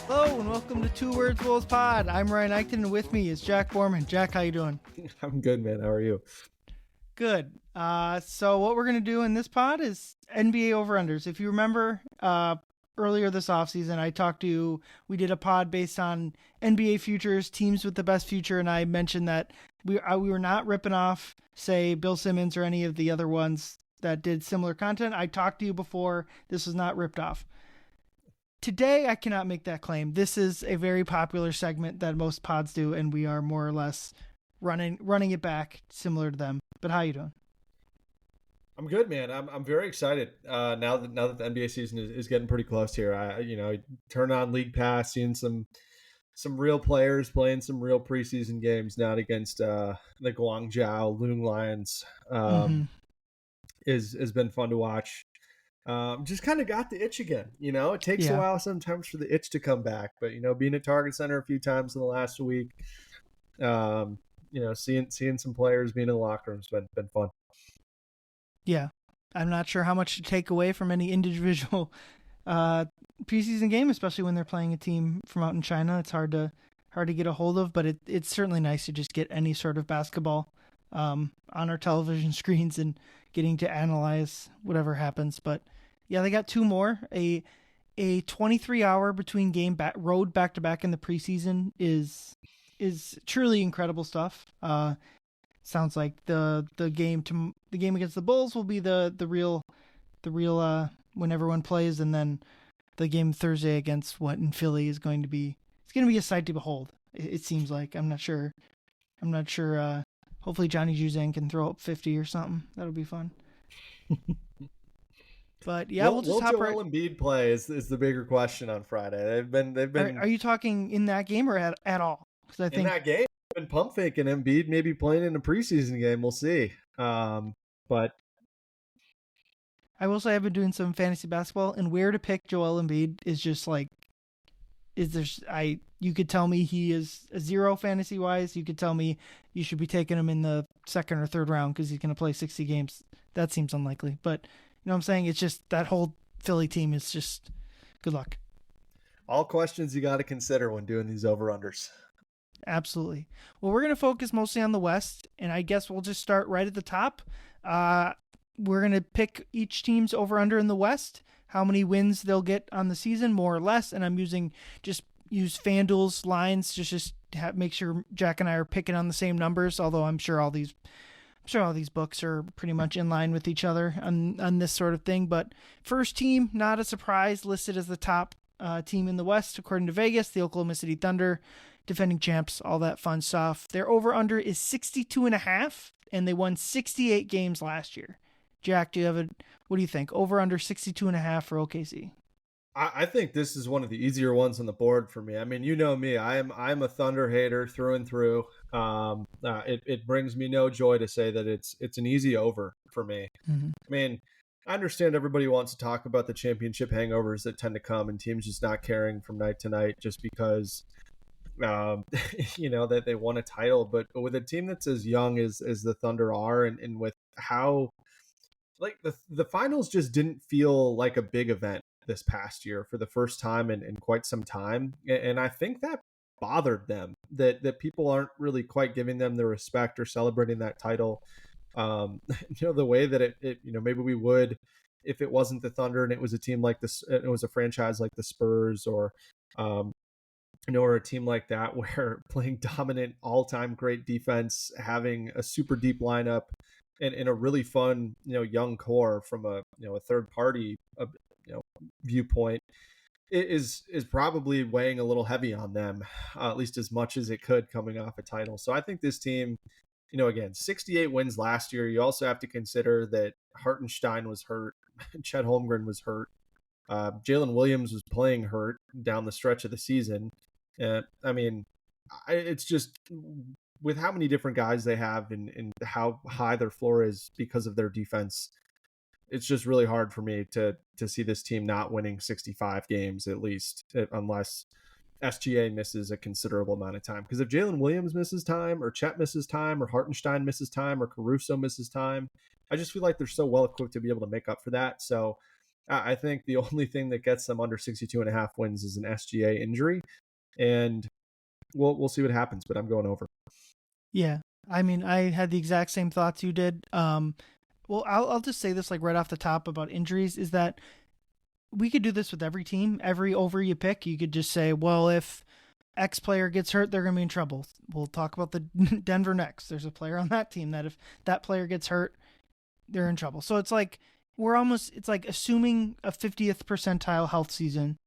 Hello and welcome to Two Words Wolves Pod. I'm Ryan Eichten and with me is Jack Borman. Jack, how you doing? I'm good, man. How are you? Good. So what we're going to do in this pod is NBA over-unders. If you remember, earlier this offseason, we did a pod based on NBA futures, teams with the best future, and I mentioned that we were not ripping off, say, Bill Simmons or any of the other ones that did similar content. I talked to you before. This was not ripped off. Today, I cannot make that claim. This is a very popular segment that most pods do, and we are more or less running it back similar to them. But how you doing? I'm good, man. I'm very excited. Now that the NBA season is getting pretty close here. Turn on League Pass, seeing some real players playing some real preseason games, not against the Guangzhou Loon Lions. Has been fun to watch. Just kind of got the itch again. It takes a while sometimes for the itch to come back, but being at Target Center a few times in the last week, seeing some players being in the locker room has been fun. Yeah, I'm not sure how much to take away from any individual preseason game, especially when they're playing a team from out in China. It's hard to get a hold of, but it's certainly nice to just get any sort of basketball on our television screens and getting to analyze whatever happens. But yeah, they got two more. A 23-hour between game road back to back in the preseason is truly incredible stuff. Sounds like the game against the Bulls will be the real when everyone plays, and then the game Thursday against in Philly is going to be a sight to behold. It seems like. I'm not sure. Hopefully Johnny Juzang can throw up 50 or something. That'll be fun. But yeah, we'll just hop right. Will Joel Embiid play is the bigger question on Friday. They've been. Are you talking in that game or at all? Because I think in that game, they've been pump faking Embiid, maybe playing in a preseason game. We'll see. But I will say I've been doing some fantasy basketball, and where to pick Joel Embiid is just like, you could tell me he is a zero fantasy wise. You could tell me you should be taking him in the second or third round because he's going to play 60 games. That seems unlikely, but you know what I'm saying? It's just that whole Philly team is just good luck. All questions you got to consider when doing these over-unders. Absolutely. Well, we're going to focus mostly on the West, and I guess we'll just start right at the top. We're going to pick each team's over-under in the West, how many wins they'll get on the season, more or less, and I'm use FanDuel's lines, just make sure Jack and I are picking on the same numbers, although I'm sure all these books are pretty much in line with each other on this sort of thing. But first team, not a surprise, listed as the top team in the West, according to Vegas, the Oklahoma City Thunder, defending champs, all that fun stuff. Their over-under is 62.5, and they won 68 games last year. Jack, what do you think? Over-under 62.5 for OKC. I think this is one of the easier ones on the board for me. I mean, you know me, I'm a Thunder hater through and through. It brings me no joy to say that it's an easy over for me. Mm-hmm. I mean, I understand everybody wants to talk about the championship hangovers that tend to come and teams just not caring from night to night just because, that they won a title. But with a team that's as young as the Thunder are, and with how, like, the finals just didn't feel like a big event this past year for the first time in quite some time. And I think that bothered them, that people aren't really quite giving them the respect or celebrating that title. The way that it maybe we would if it wasn't the Thunder and it was a team like this, it was a franchise like the Spurs or a team like that where playing dominant all-time great defense, having a super deep lineup and a really fun, young core from a third party, viewpoint is probably weighing a little heavy on them, at least as much as it could coming off a title. So I think this team, again, 68 wins last year. You also have to consider that Hartenstein was hurt. Chet Holmgren was hurt. Jalen Williams was playing hurt down the stretch of the season. It's just with how many different guys they have and how high their floor is because of their defense, it's just really hard for me to see this team not winning 65 games at least, unless SGA misses a considerable amount of time. Because if Jalen Williams misses time, or Chet misses time, or Hartenstein misses time, or Caruso misses time, I just feel like they're so well equipped to be able to make up for that. So I think the only thing that gets them under 62.5 wins is an SGA injury, and we'll see what happens. But I'm going over. Yeah. I mean, I had the exact same thoughts you did. Well, I'll just say this like right off the top about injuries is that we could do this with every team. Every over you pick, you could just say, well, if X player gets hurt, they're going to be in trouble. We'll talk about the Denver next. There's a player on that team that if that player gets hurt, they're in trouble. So it's like it's like assuming a 50th percentile health season.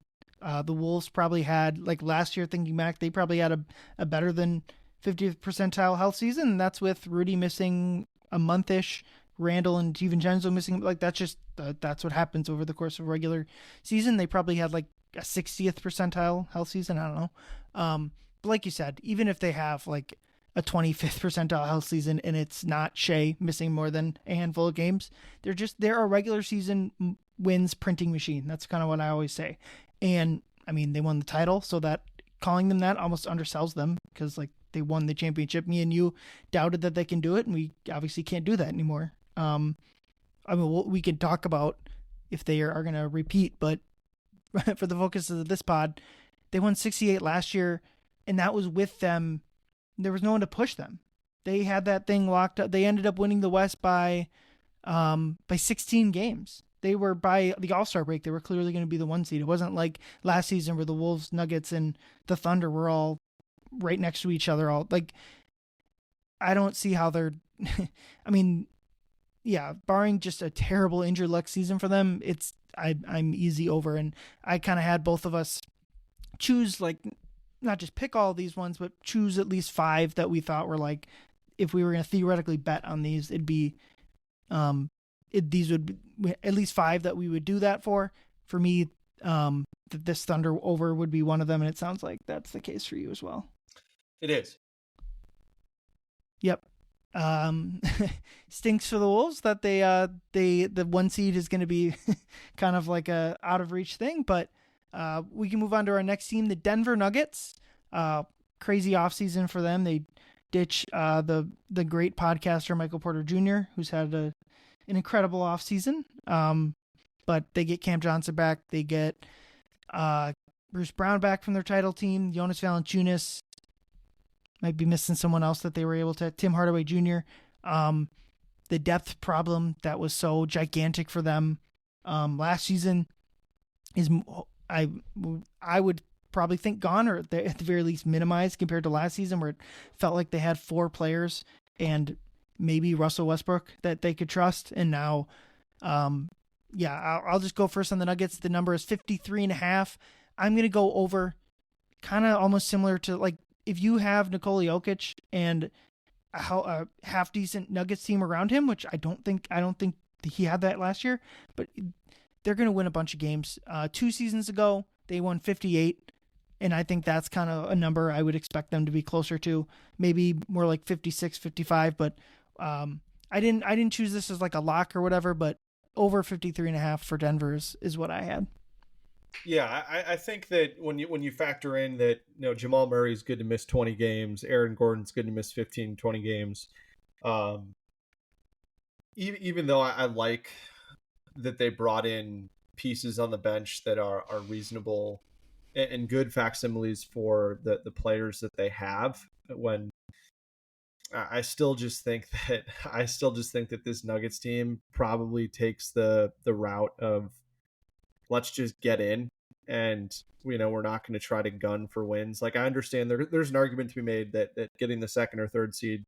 The Wolves probably had, like last year, thinking back, they probably had a better than 50th percentile health season. And that's with Rudy missing a month-ish, Randall and DiVincenzo missing. Like that's what happens over the course of a regular season. They probably had like a 60th percentile health season. I don't know. But like you said, even if they have like a 25th percentile health season and it's not Shea missing more than a handful of games, they're a regular season wins printing machine. That's kind of what I always say. And I mean, they won the title, so that calling them that almost undersells them because like they won the championship. Me and you doubted that they can do it, and we obviously can't do that anymore. I mean, we can talk about if they are going to repeat, but for the focus of this pod, they won 68 last year, and that was with them. There was no one to push them. They had that thing locked up. They ended up winning the West by 16 games. They were by the All-Star break. They were clearly going to be the 1 seed. It wasn't like last season where the Wolves, Nuggets, and the Thunder were all right next to each other. All like, I don't see how they're. I mean, yeah, barring just a terrible injured luck season for them, I'm easy over. And I kind of had both of us choose like not just pick all these ones, but choose at least 5 that we thought were like, if we were going to theoretically bet on these, it'd be these would be at least 5 that we would do that for. For me, this Thunder over would be one of them, and it sounds like that's the case for you as well. It is. Yep. Stinks for the Wolves that the 1 seed is going to be kind of like a out of reach thing, but we can move on to our next team, the Denver Nuggets. Crazy offseason for them. They ditch the great podcaster Michael Porter Jr., who's had an incredible offseason. But they get Cam Johnson back. They get Bruce Brown back from their title team. Jonas Valanciunas, might be missing someone else that they were able to. Tim Hardaway Jr. The depth problem that was so gigantic for them last season is, I would probably think gone, or at the very least minimized compared to last season, where it felt like they had 4 players and maybe Russell Westbrook that they could trust. And now, I'll just go first on the Nuggets. The number is 53.5. I'm going to go over, kind of almost similar to like if you have Nikola Jokic and a half decent Nuggets team around him, which I don't think he had that last year, but they're going to win a bunch of games. 2 seasons ago, they won 58, and I think that's kind of a number I would expect them to be closer to, maybe more like 56, 55. But I didn't choose this as like a lock or whatever, but over 53.5 for Denver is what I had. Yeah, I think that when you factor in that, Jamal Murray's good to miss 20 games, Aaron Gordon's good to miss 15, 20 games. Even though I like that they brought in pieces on the bench that are reasonable and good facsimiles for the players that they have, when I still just think that this Nuggets team probably takes the route of, let's just get in, and we're not going to try to gun for wins. Like, I understand there's an argument to be made that getting the 2nd or 3rd seed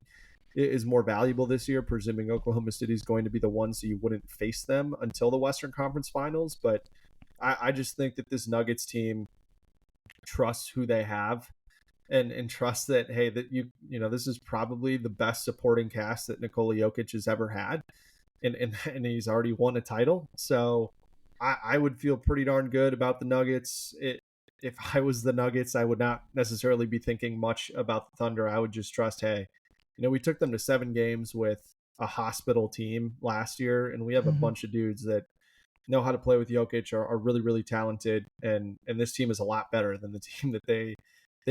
is more valuable this year, presuming Oklahoma City is going to be the 1, so you wouldn't face them until the Western Conference Finals. But I just think that this Nuggets team trusts who they have, and trust that, hey, that this is probably the best supporting cast that Nikola Jokic has ever had, and he's already won a title. So I would feel pretty darn good about the Nuggets. If I was the Nuggets, I would not necessarily be thinking much about the Thunder. I would just trust, hey, we took them to 7 games with a hospital team last year, and we have a bunch of dudes that know how to play with Jokic, are really, really talented, and this team is a lot better than the team that they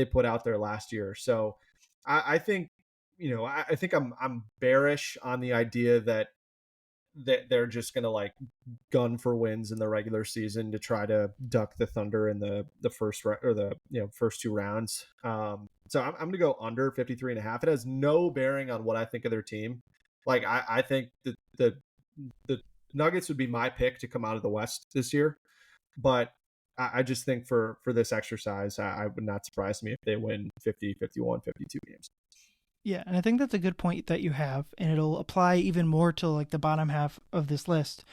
put out there last year. So I think, I think I'm bearish on the idea that they're just gonna like gun for wins in the regular season to try to duck the Thunder in the first or the first two rounds. So I'm gonna go under 53 and a half. It has no bearing on what I think of their team. Like I think the Nuggets would be my pick to come out of the West this year, but I just think for this exercise, I would not surprise me if they win 50, 51, 52 games. Yeah, and I think that's a good point that you have, and it'll apply even more to like the bottom half of this list.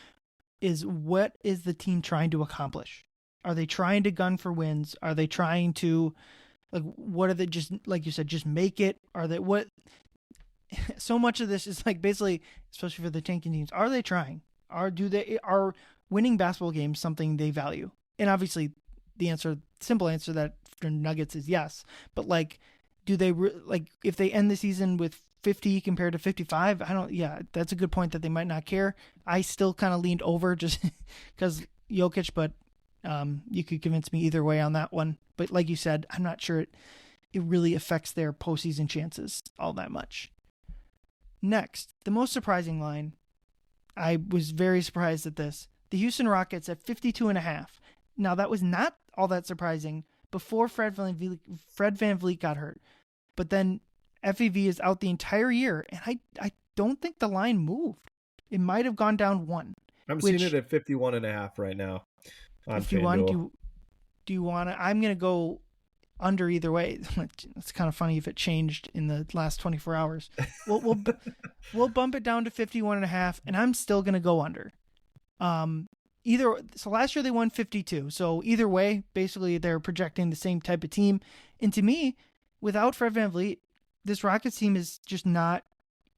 Is what is the team trying to accomplish? Are they trying to gun for wins? Are they trying to like what are they just like you said just make it? Are they what? So much of this is like basically, especially for the tanking teams, are they trying? Are winning basketball games something they value? And obviously, the simple answer that for Nuggets is yes. But like, do they like if they end the season with 50 compared to 55? I don't. Yeah, that's a good point that they might not care. I still kind of leaned over just because Jokic, but you could convince me either way on that one. But like you said, I'm not sure it really affects their postseason chances all that much. Next, the most surprising line. I was very surprised at this. The Houston Rockets at 52 and a half. Now, that was not all that surprising before Fred VanVleet got hurt. But then FEV is out the entire year, and I don't think the line moved. It might have gone down one. I'm seeing it at 51 and a half right now on 51, FanDuel. do you want to? I'm going to go under either way. It's kind of funny if it changed in the last 24 hours. We'll bump it down to 51 and a half, and I'm still going to go under. So last year they won 52. So either way, basically they're projecting the same type of team. And to me, without Fred VanVleet, this Rockets team is just not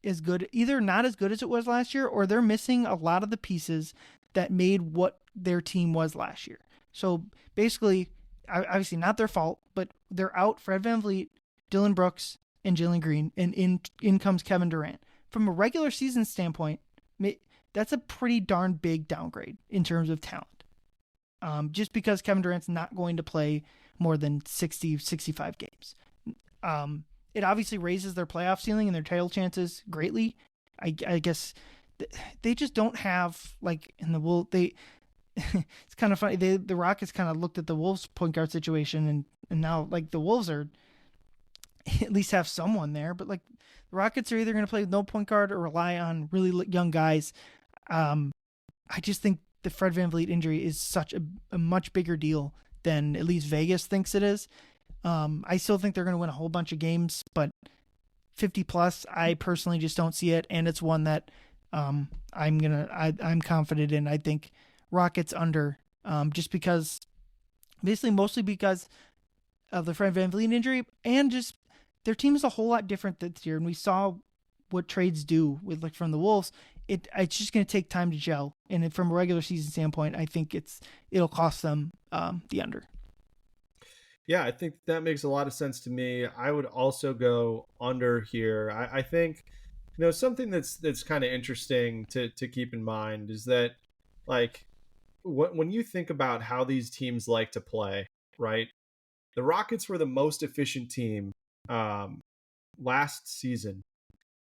as good, either not as good as it was last year, or they're missing a lot of the pieces that made what their team was last year. So basically, obviously not their fault, but they're out Fred VanVleet, Dylan Brooks, and Jalen Green, and in comes Kevin Durant. From a regular season standpoint, that's a pretty darn big downgrade in terms of talent. Just because Kevin Durant's not going to play more than 60, 65 games. It obviously raises their playoff ceiling and their title chances greatly. I guess they just don't have, like, in the Wolves, it's kind of funny. The Rockets kind of looked at the Wolves point guard situation, and now, like, the Wolves are at least have someone there, but, like, the Rockets are either going to play with no point guard or rely on really young guys. I just think the Fred VanVleet injury is such a much bigger deal than at least Vegas thinks it is. I still think they're going to win a whole bunch of games, but 50 plus, I personally just don't see it, and it's one that I'm confident in. I think Rockets under, just because, basically mostly because of the Fred VanVleet injury, and just their team is a whole lot different this year, and we saw what trades do with, like, from the Wolves. It's just going to take time to gel, and from a regular season standpoint, I think it'll cost them the under. Yeah, I think that makes a lot of sense to me. I would also go under here. I think, something that's kind of interesting to keep in mind is that, like, when you think about how these teams like to play, right? The Rockets were the most efficient team last season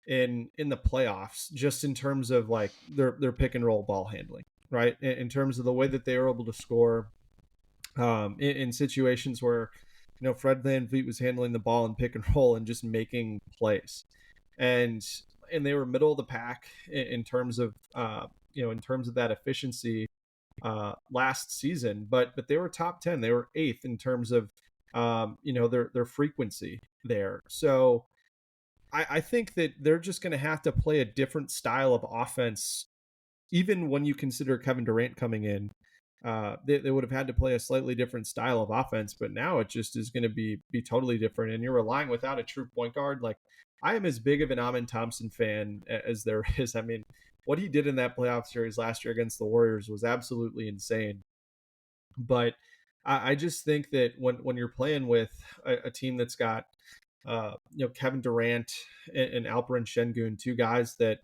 in the playoffs, just in terms of, like, their pick and roll ball handling, right? In terms of the way that they were able to score in situations where, Fred VanVleet was handling the ball in pick and roll and just making plays, and they were middle of the pack in terms of in terms of that efficiency last season, but they were top 10. They were 8th in terms of their frequency there. So I think that they're just going to have to play a different style of offense, even when you consider Kevin Durant coming in. They would have had to play a slightly different style of offense, but now it just is going to be totally different. And you're relying without a true point guard. Like, I am as big of an Amin Thompson fan as there is. I mean, what he did in that playoff series last year against the Warriors was absolutely insane. But I just think that when you're playing with a team that's got Kevin Durant and Alperen Şengün, two guys that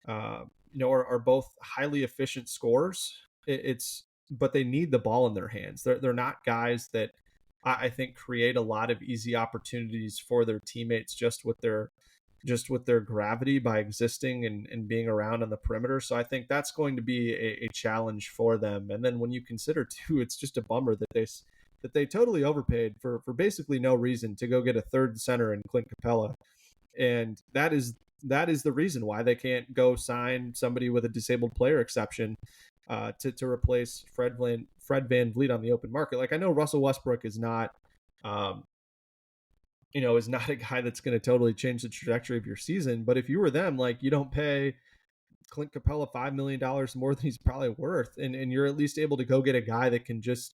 are both highly efficient scorers, but they need the ball in their hands. They're not guys that I think create a lot of easy opportunities for their teammates just with their just with their gravity by existing and being around on the perimeter. So I think that's going to be a challenge for them. And then when you consider too, it's just a bummer that they totally overpaid for basically no reason to go get a third center in Clint Capella. And that is the reason why they can't go sign somebody with a disabled player exception to replace Fred Van Vliet on the open market. Like I know Russell Westbrook is not um, is not a guy that's going to totally change the trajectory of your season. But if you were them, like you don't pay Clint Capella $5 million more than he's probably worth, and you're at least able to go get a guy that can just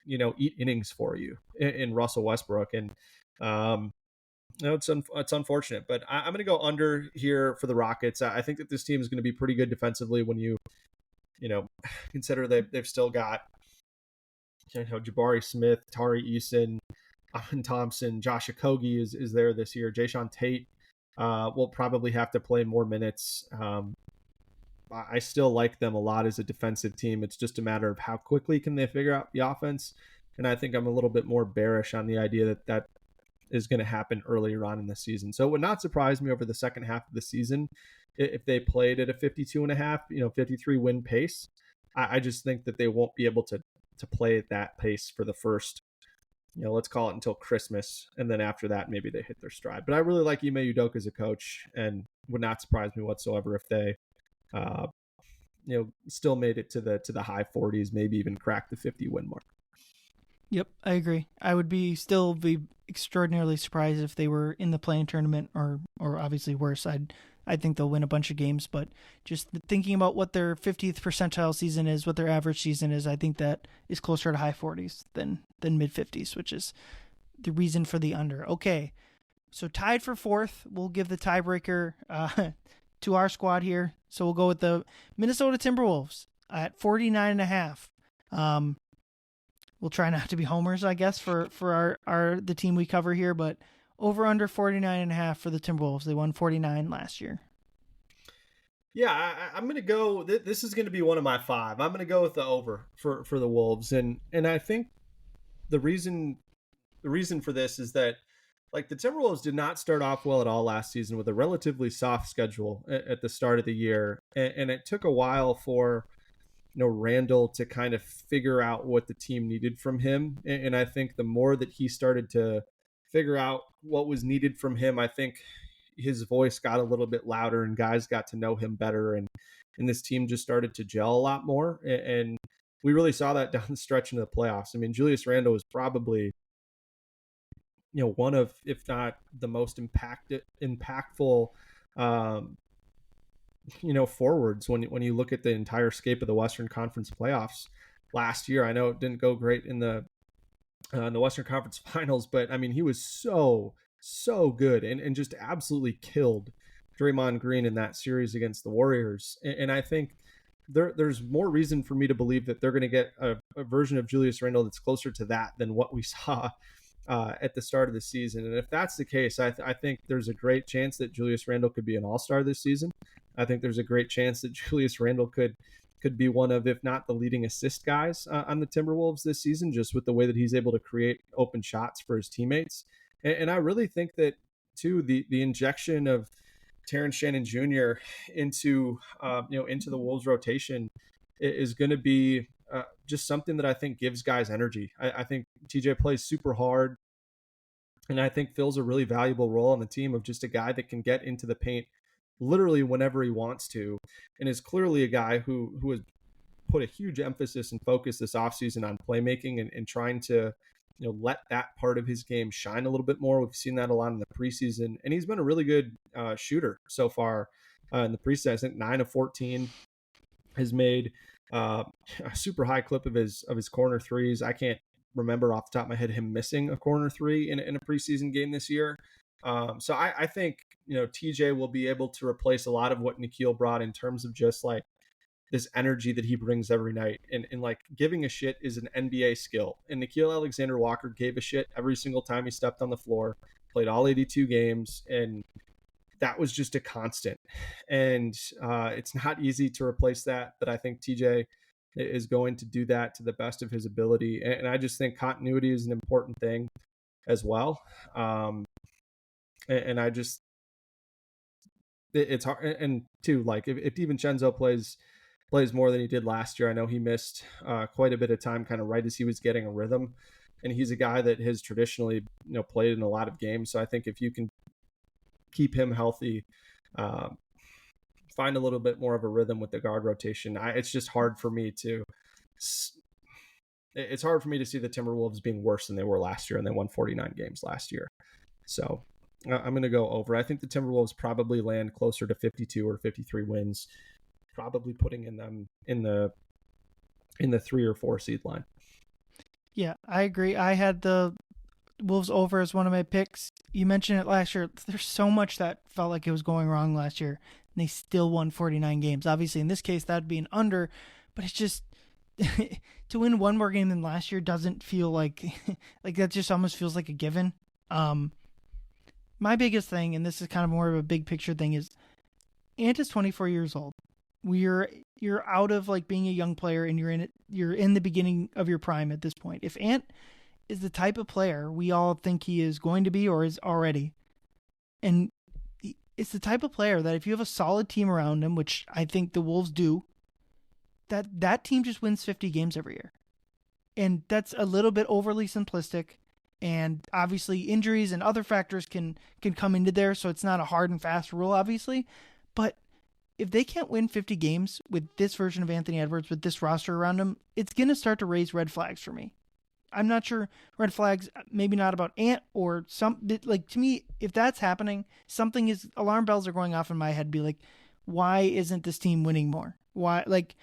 eat innings for you in Russell Westbrook. And it's unfortunate, but I'm going to go under here for the Rockets. I think that this team is going to be pretty good defensively when you consider they've still got Jabari Smith, Tari Eason, Amin Thompson, Josh Okogie is there this year. Jayshawn Tate will probably have to play more minutes. I still like them a lot as a defensive team. It's just a matter of how quickly can they figure out the offense. And I think I'm a little bit more bearish on the idea that is going to happen earlier on in the season. So it would not surprise me over the second half of the season if they played at a 52.5, 53 win pace. I just think that they won't be able to play at that pace for the first, let's call it until Christmas. And then after that, maybe they hit their stride. But I really like Ime Udoka as a coach, and would not surprise me whatsoever if they, still made it to the high 40s, maybe even crack the 50 win mark. Yep, I agree. I would still be extraordinarily surprised if they were in the play-in tournament, or obviously worse. I think they'll win a bunch of games, but just thinking about what their 50th percentile season is, what their average season is, I think that is closer to high 40s than mid 50s, which is the reason for the under. Okay, so tied for fourth. We'll give the tiebreaker to our squad here. So we'll go with the Minnesota Timberwolves at 49.5. We'll try not to be homers, I guess, for the team we cover here, but over under 49.5 for the Timberwolves. They won 49 last year. Yeah, I'm going to go. This is going to be one of my 5. I'm going to go with the over for the Wolves, and I think the reason for this is that like the Timberwolves did not start off well at all last season with a relatively soft schedule at the start of the year, and it took a while for Randall to kind of figure out what the team needed from him. And I think the more that he started to figure out what was needed from him, I think his voice got a little bit louder and guys got to know him better. And this team just started to gel a lot more. And we really saw that down the stretch into the playoffs. I mean, Julius Randle was probably, one of, if not the most impactful, forwards when you look at the entire scape of the Western Conference playoffs last year. I know it didn't go great in the Western Conference Finals, but I mean he was so good and just absolutely killed Draymond Green in that series against the Warriors. And I think there's more reason for me to believe that they're going to get a version of Julius Randle that's closer to that than what we saw at the start of the season. And if that's the case, I think there's a great chance that Julius Randle could be an all-star this season. I think there's a great chance that Julius Randle could be one of, if not the leading assist guys on the Timberwolves this season, just with the way that he's able to create open shots for his teammates. And I really think that too, the injection of Terrence Shannon Jr. into the Wolves rotation is going to be just something that I think gives guys energy. I think TJ plays super hard, and I think fills a really valuable role on the team of just a guy that can get into the paint literally whenever he wants to, and is clearly a guy who has put a huge emphasis and focus this offseason on playmaking and trying to let that part of his game shine a little bit more. We've seen that a lot in the preseason, and he's been a really good shooter so far in the preseason. I think 9 of 14, has made a super high clip of his corner threes. I can't remember off the top of my head him missing a corner three in a preseason game this year. So I think TJ will be able to replace a lot of what Nikhil brought in terms of just like this energy that he brings every night. And like giving a shit is an NBA skill. And Nikhil Alexander-Walker gave a shit every single time he stepped on the floor, played all 82 games, and that was just a constant. And it's not easy to replace that, but I think TJ is going to do that to the best of his ability. And I just think continuity is an important thing as well. And I just, it's hard. And too, like if DiVincenzo plays more than he did last year, I know he missed quite a bit of time kind of right as he was getting a rhythm. And he's a guy that has traditionally, played in a lot of games. So I think if you can keep him healthy, uh, find a little bit more of a rhythm with the guard rotation, it's just hard for me to. It's hard for me to see the Timberwolves being worse than they were last year, and they won 49 games last year. So I'm going to go over. I think the Timberwolves probably land closer to 52 or 53 wins, probably putting them in the 3 or 4 seed line. Yeah, I agree. I had the Wolves over as one of my picks. You mentioned it last year. There's so much that felt like it was going wrong last year, and they still won 49 games. Obviously, in this case, that'd be an under, but it's just to win one more game than last year doesn't feel like like that. Just almost feels like a given. My biggest thing, and this is kind of more of a big picture thing, is Ant is 24 years old. You're out of like being a young player, and you're in the beginning of your prime at this point. If Ant is the type of player we all think he is going to be or is already, and it's the type of player that if you have a solid team around him, which I think the Wolves do, that team just wins 50 games every year. And that's a little bit overly simplistic. And obviously injuries and other factors can come into there, so it's not a hard and fast rule, obviously. But if they can't win 50 games with this version of Anthony Edwards, with this roster around him, it's going to start to raise red flags for me. I'm not sure red flags, maybe not about Ant or like to me, if that's happening, alarm bells are going off in my head, be like, why isn't this team winning more? Why, like,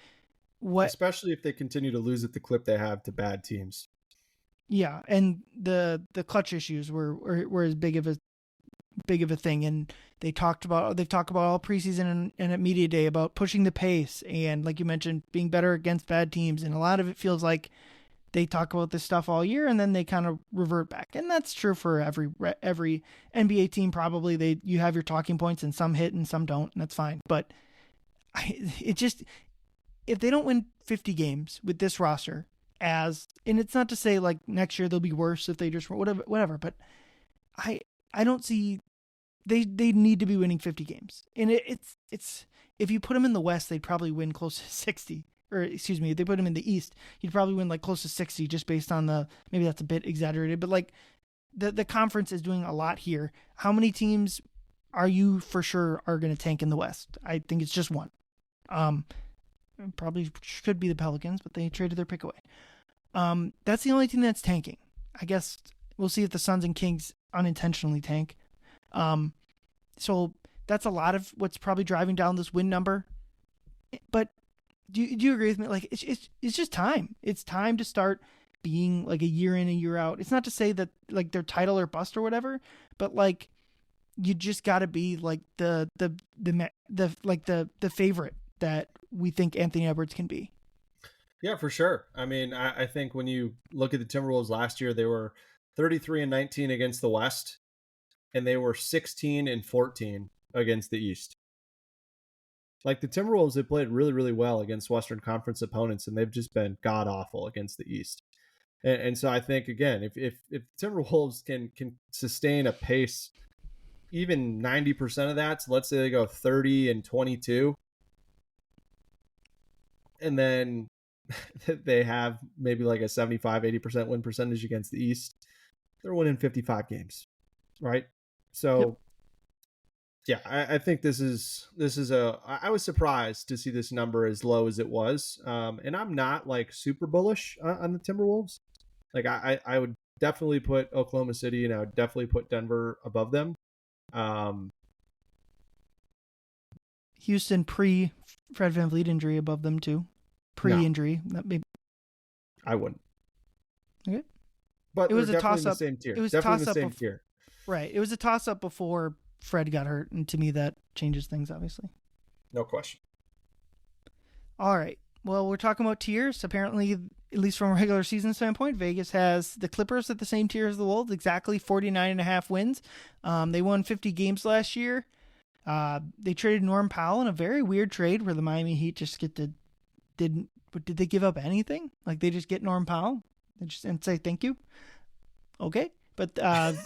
what? Especially if they continue to lose at the clip they have to bad teams. Yeah, and the clutch issues were as big of a thing, and they've talked about all preseason and at media day about pushing the pace and, like you mentioned, being better against bad teams, and a lot of it feels like they talk about this stuff all year and then they kind of revert back, and that's true for every NBA team. Probably you have your talking points and some hit and some don't, and that's fine. But if they don't win 50 games with this roster, and it's not to say like next year they'll be worse if they just whatever, but I don't see they need to be winning 50 games, and it's if you put them in the West, they'd probably win close to 60, or excuse me, if they put them in the East, you'd probably win like close to 60, just based on maybe that's a bit exaggerated, but like the conference is doing a lot here. How many teams are you for sure are going to tank in the West? I think it's just one. Probably should be the Pelicans, but they traded their pick away. That's the only team that's tanking. I guess we'll see if the Suns and Kings unintentionally tank. So that's a lot of what's probably driving down this win number. But do you agree with me? Like it's just time. It's time to start being like a year in and year out. It's not to say that like they're title or bust or whatever, but like you just got to be like the favorite that we think Anthony Edwards can be. Yeah, for sure. I mean, I think when you look at the Timberwolves last year, they were 33-19 against the West, and they were 16-14 against the East. Like the Timberwolves, they played really, really well against Western Conference opponents, and they've just been god awful against the East. And so I think, again, if Timberwolves can sustain a pace, even 90% of that, so let's say they go 30-22, and then they have maybe like a 75-80% win percentage against the East, they're winning 55 games, right? So yeah, I think this is I was surprised to see this number as low as it was, and I'm not like super bullish on the Timberwolves. Like I would definitely put Oklahoma City, and I would definitely put Denver above them. Houston pre Fred VanVleet injury above them too. Pre-injury, I wouldn't. Okay, but it was a toss up. It was definitely the same tier. Right. It was a toss up before Fred got hurt, and to me that changes things, obviously. No question. All right. Well, we're talking about tiers. Apparently, at least from a regular season standpoint, Vegas has the Clippers at the same tier as the Wolves, exactly 49.5 wins. They won 50 games last year. They traded Norm Powell in a very weird trade where the Miami Heat just did they give up anything? Like they just get Norm Powell and say thank you? Okay. But that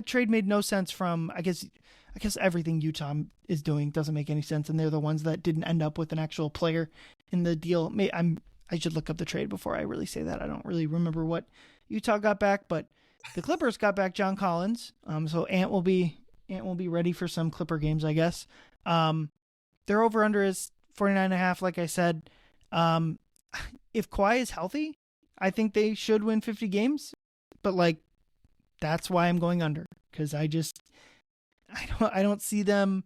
trade made no sense from I guess I guess everything Utah is doing doesn't make any sense, and they're the ones that didn't end up with an actual player in the deal. I should look up the trade before I really say that. I don't really remember what Utah got back, but the Clippers got back John Collins. So Ant will be ready for some Clipper games, I guess. Their over under is 49.5. Like I said, if Kawhi is healthy, I think they should win 50 games. But like, that's why I'm going under, because I don't see them.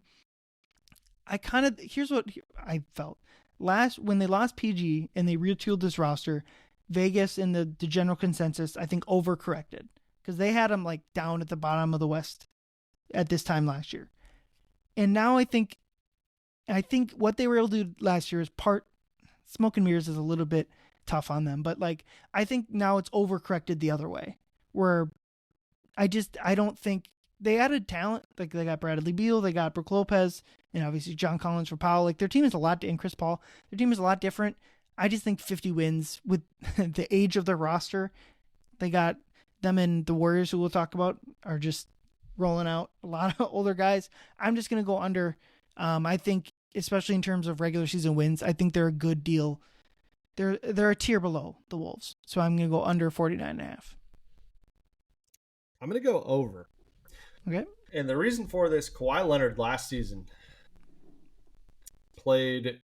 Here's what I felt when they lost PG and they retooled this roster. Vegas and the general consensus, I think, overcorrected, because they had them like down at the bottom of the West at this time last year. And now I think what they were able to do last year is part smoke and mirrors is a little bit tough on them, but like, I think now it's overcorrected the other way, where I don't think they added talent. Like, they got Bradley Beal, they got Brook Lopez, and obviously John Collins for Powell. Like, their team is and Chris Paul. Their team is a lot different. I just think 50 wins with the age of their roster. They got them, and the Warriors, who we'll talk about, are just rolling out a lot of older guys. I'm just going to go under. I think, especially in terms of regular season wins, I think they're a good deal. They're a tier below the Wolves. So I'm going to go under 49.5. I'm going to go over. Okay. And the reason for this, Kawhi Leonard last season played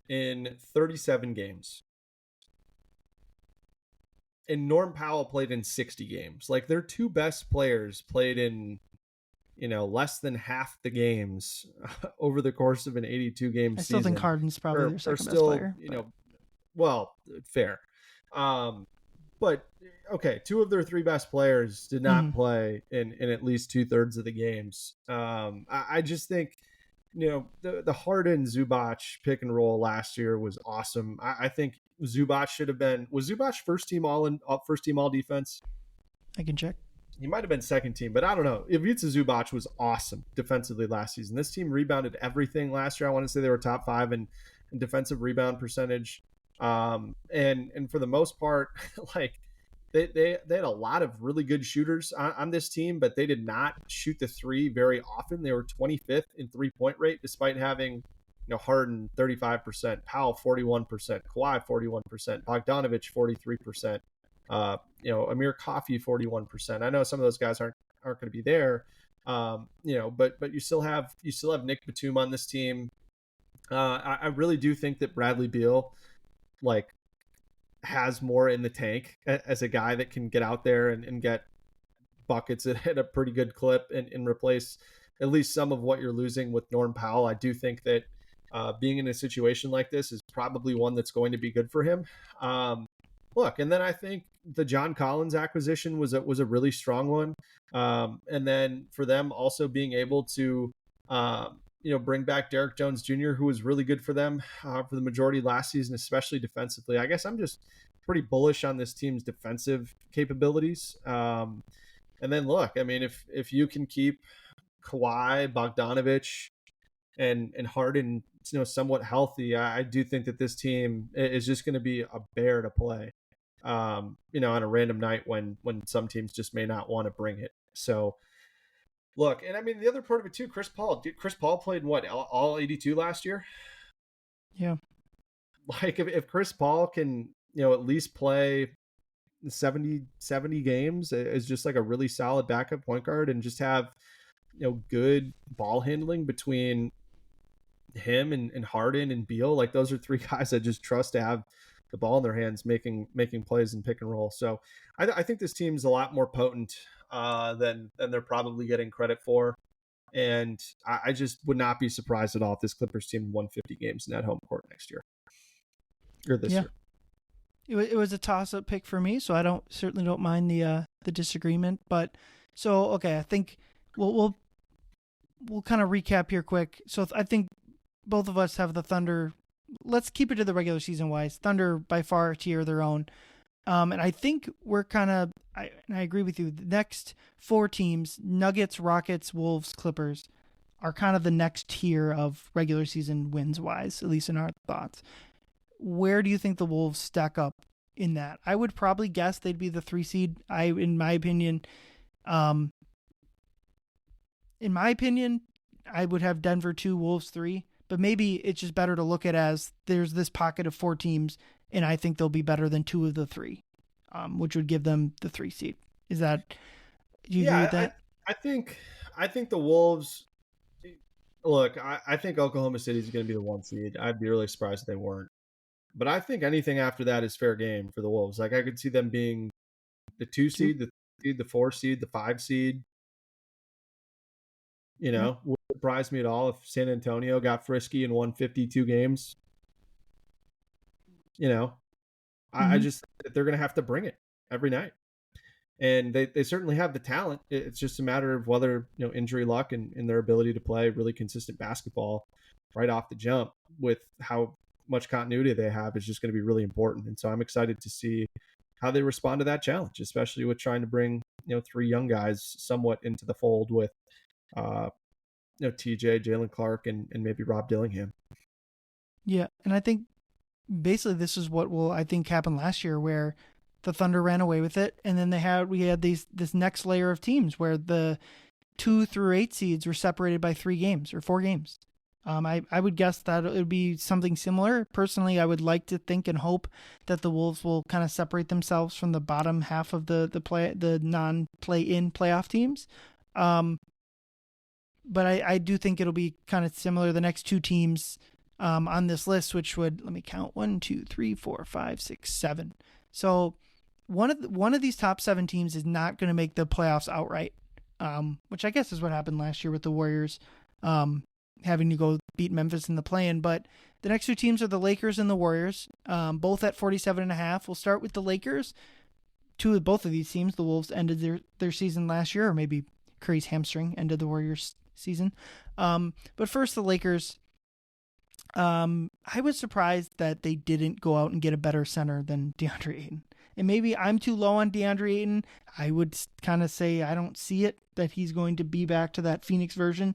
in 37 games. And Norm Powell played in 60 games. Like, their two best players played in, less than half the games over the course of an 82 game season. I still think Harden's probably their second best player. Well, fair. But okay, two of their three best players did not play in at least 2/3 of the games. I just think, the Harden Zubac pick and roll last year was awesome. I think Zubac was Zubac first team all defense? I can check. He might have been second team, but I don't know. Ivica Zubac was awesome defensively last season. This team rebounded everything last year. I want to say they were top 5 in defensive rebound percentage. And for the most part, like, they had a lot of really good shooters on this team, but they did not shoot the three very often. They were 25th in 3-point rate, despite having, Harden 35%, Powell 41%, Kawhi 41%, Bogdanovich 43%, Amir Coffey 41%. I know some of those guys aren't going to be there, but you still have Nick Batum on this team. I really do think that Bradley Beal, like, has more in the tank as a guy that can get out there and get buckets at a pretty good clip and replace at least some of what you're losing with Norm Powell. I do think that being in a situation like this is probably one that's going to be good for him. And then I think the John Collins acquisition was a really strong one. And then for them also being able to, bring back Derek Jones Jr., who was really good for them for the majority last season, especially defensively. I guess I'm just pretty bullish on this team's defensive capabilities. And then if you can keep Kawhi, Bogdanovich, and Harden, somewhat healthy, I do think that this team is just going to be a bear to play, on a random night when some teams just may not want to bring it. So, look, and I mean, the other part of it too, Chris Paul played all 82 last year? Yeah. Like, if Chris Paul can, at least play 70 games as just like a really solid backup point guard and just have, good ball handling between him and Harden and Beal, like, those are three guys I just trust to have the ball in their hands, making plays and pick and roll. So I think this team's a lot more potent than they're probably getting credit for. And I just would not be surprised at all if this Clippers team won 50 games in that home court next year or this year. It was a toss-up pick for me, so I certainly don't mind the disagreement. But so, okay, I think we'll kind of recap here quick. So I think both of us have the Thunder. Let's keep it to the regular season wise. Thunder by far a tier of their own. And I think we're kind of, I agree with you. The next 4 teams, Nuggets, Rockets, Wolves, Clippers, are kind of the next tier of regular season wins wise, at least in our thoughts. Where do you think the Wolves stack up in that? I would probably guess they'd be the 3 seed. In my opinion, I would have Denver 2, Wolves 3. But maybe it's just better to look at as there's this pocket of 4 teams, and I think they'll be better than 2 of the 3, which would give them the 3 seed. Is that, do you agree Yeah, with that? I think the Wolves. Look, I think Oklahoma City is going to be the 1 seed. I'd be really surprised if they weren't. But I think anything after that is fair game for the Wolves. Like I could see them being the 2 2? seed, the 3 seed, the 4 seed, the 5 seed. Yeah. Would surprise me at all if San Antonio got frisky and won 52 games. You know, I Mm-hmm. just think that they're going to have to bring it every night. And they certainly have the talent. It's just a matter of whether, injury luck and their ability to play really consistent basketball right off the jump with how much continuity they have is just going to be really important. And so I'm excited to see how they respond to that challenge, especially with trying to bring, 3 young guys somewhat into the fold with, uh, TJ, Jalen Clark, and maybe Rob Dillingham. Yeah. And I think basically this is what will, I think, happen last year, where the Thunder ran away with it, and then we had this next layer of teams where the 2 through 8 seeds were separated by 3 games or 4 games. I would guess that it would be something similar. Personally, I would like to think and hope that the Wolves will kind of separate themselves from the bottom half of the non play in playoff teams. Um, but I do think it'll be kind of similar. The next 2 teams on this list, which would, let me count, 1, 2, 3, 4, 5, 6, 7. So one of these top 7 teams is not going to make the playoffs outright, which I guess is what happened last year with the Warriors having to go beat Memphis in the play-in. But the next 2 teams are the Lakers and the Warriors, both at 47.5. We'll start with the Lakers. Both of these teams, the Wolves ended their season last year, or maybe Curry's hamstring ended the Warriors season. But first, the Lakers. I was surprised that they didn't go out and get a better center than DeAndre Ayton. And maybe I'm too low on DeAndre Ayton. I would kind of say I don't see it that he's going to be back to that Phoenix version.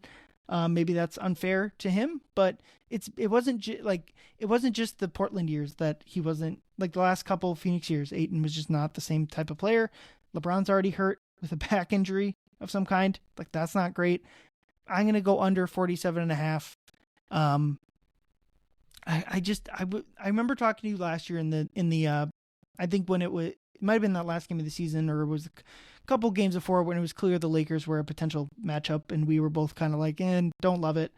Maybe that's unfair to him, but it wasn't just the Portland years that he wasn't, like the last couple of Phoenix years. Ayton was just not the same type of player. LeBron's already hurt with a back injury of some kind. Like that's not great. I'm gonna go under 47.5. I remember talking to you last year in the I think when it might have been that last game of the season, or it was a couple games before, when it was clear the Lakers were a potential matchup, and we were both kind of like, don't love it.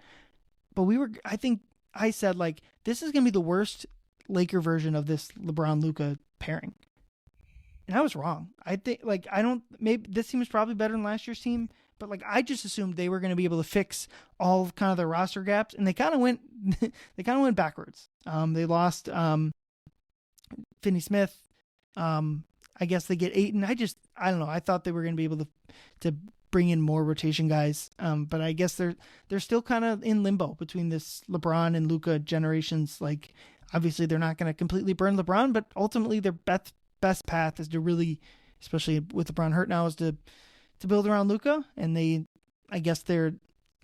But I think I said, like, this is gonna be the worst Laker version of this LeBron Luka pairing, and I was wrong. I think, like, I don't, maybe this team is probably better than last year's team, but like I just assumed they were going to be able to fix all of kind of their roster gaps, and they kind of went backwards. They lost Finney Smith. I guess they get Ayton. I don't know. I thought they were going to be able to bring in more rotation guys, but I guess they're still kind of in limbo between this LeBron and Luka generations. Like obviously they're not going to completely burn LeBron, but ultimately their best path is to really, especially with LeBron hurt now, is to build around Luka, and I guess they're,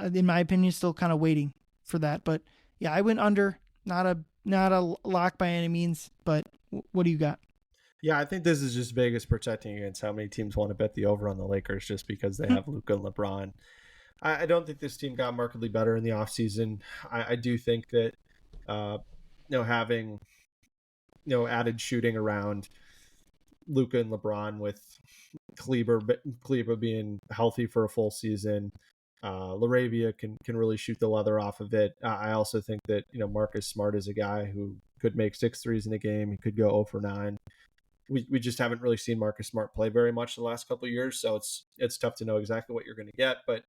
in my opinion, still kind of waiting for that. But yeah, I went under, not a lock by any means, but what do you got? Yeah, I think this is just Vegas protecting against how many teams want to bet the over on the Lakers just because they have Luka and LeBron. I don't think this team got markedly better in the offseason. I do think that, having, added shooting around Luka and LeBron with Kleber being healthy for a full season. Laravia can really shoot the leather off of it. I also think that Marcus Smart is a guy who could make 6 threes in a game. He could go 0 for 9. We just haven't really seen Marcus Smart play very much the last couple of years, so it's tough to know exactly what you're going to get. But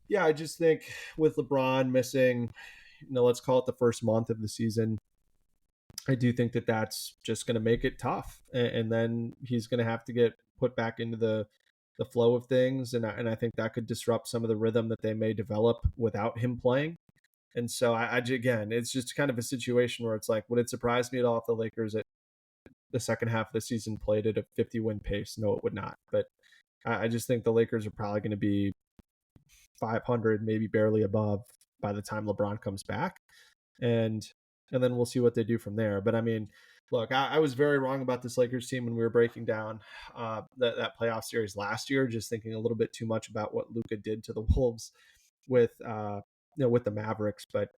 yeah, I just think with LeBron missing, let's call it the first month of the season, I do think that that's just going to make it tough, and then he's going to have to get put back into the flow of things, and I think that could disrupt some of the rhythm that they may develop without him playing. And so again, it's just kind of a situation where it's like, would it surprise me at all if the Lakers at the second half of the season played at a 50-win pace? No, it would not. But I just think the Lakers are probably going to be 500, maybe barely above by the time LeBron comes back, and then we'll see what they do from there. But I mean, look, I was very wrong about this Lakers team when we were breaking down that playoff series last year, just thinking a little bit too much about what Luka did to the Wolves. with with the Mavericks. But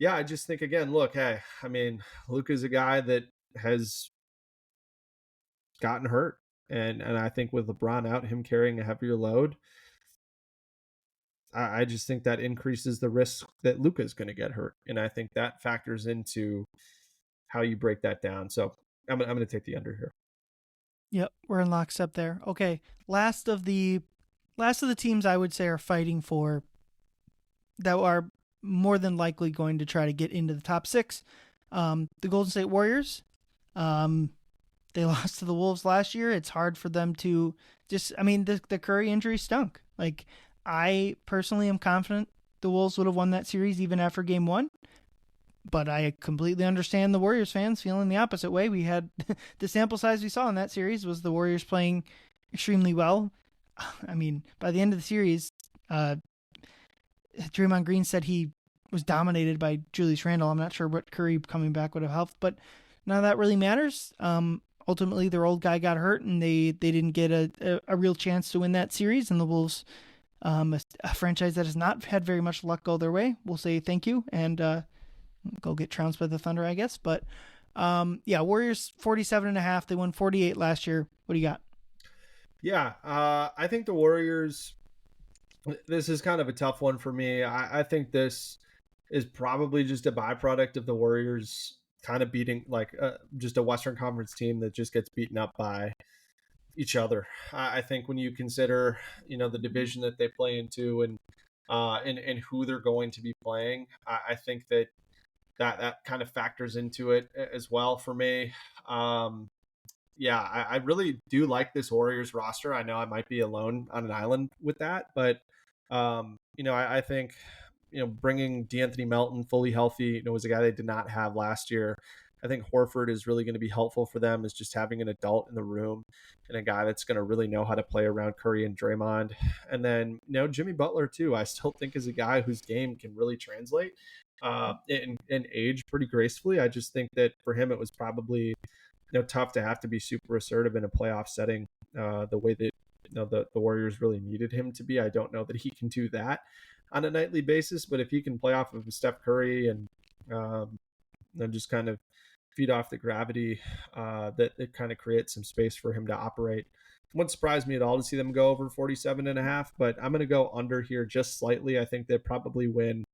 yeah, I just think again, look, hey, I mean, Luka's a guy that has gotten hurt, and I think with LeBron out, him carrying a heavier load, I just think that increases the risk that Luka is going to get hurt, and I think that factors into how you break that down. So I'm going to take the under here. Yep, we're in lockstep there. Okay, last of the teams I would say are fighting for that are more than likely going to try to get into the top six. The Golden State Warriors. Um, they lost to the Wolves last year. It's hard for them to just. I mean, the Curry injury stunk. Like, I personally am confident the Wolves would have won that series even after Game One. But I completely understand the Warriors fans feeling the opposite way. We had the sample size we saw in that series was the Warriors playing extremely well. I mean, by the end of the series, Draymond Green said he was dominated by Julius Randle. I'm not sure what Curry coming back would have helped, but none of that really matters. Ultimately, their old guy got hurt, and they didn't get a real chance to win that series. And the Wolves, a franchise that has not had very much luck go their way, will say thank you and go get trounced by the Thunder, I guess. But yeah, Warriors 47.5. They won 48 last year. What do you got? Yeah, I think the Warriors. This is kind of a tough one for me. I think this is probably just a byproduct of the Warriors kind of beating like just a Western Conference team that just gets beaten up by each other. I think when you consider the division that they play into and who they're going to be playing, I think that kind of factors into it as well for me. Yeah, I really do like this Warriors roster. I know I might be alone on an island with that, but I think bringing D'Anthony Melton fully healthy, was a guy they did not have last year. I think Horford is really going to be helpful for them, is just having an adult in the room and a guy that's going to really know how to play around Curry and Draymond. And then Jimmy Butler too. I still think is a guy whose game can really translate and age pretty gracefully. I just think that for him it was probably tough to have to be super assertive in a playoff setting the way that the Warriors really needed him to be. I don't know that he can do that on a nightly basis, but if he can play off of Steph Curry and then just kind of feed off the gravity, that it kind of creates some space for him to operate. It wouldn't surprise me at all to see them go over 47.5, but I'm going to go under here just slightly. I think they probably win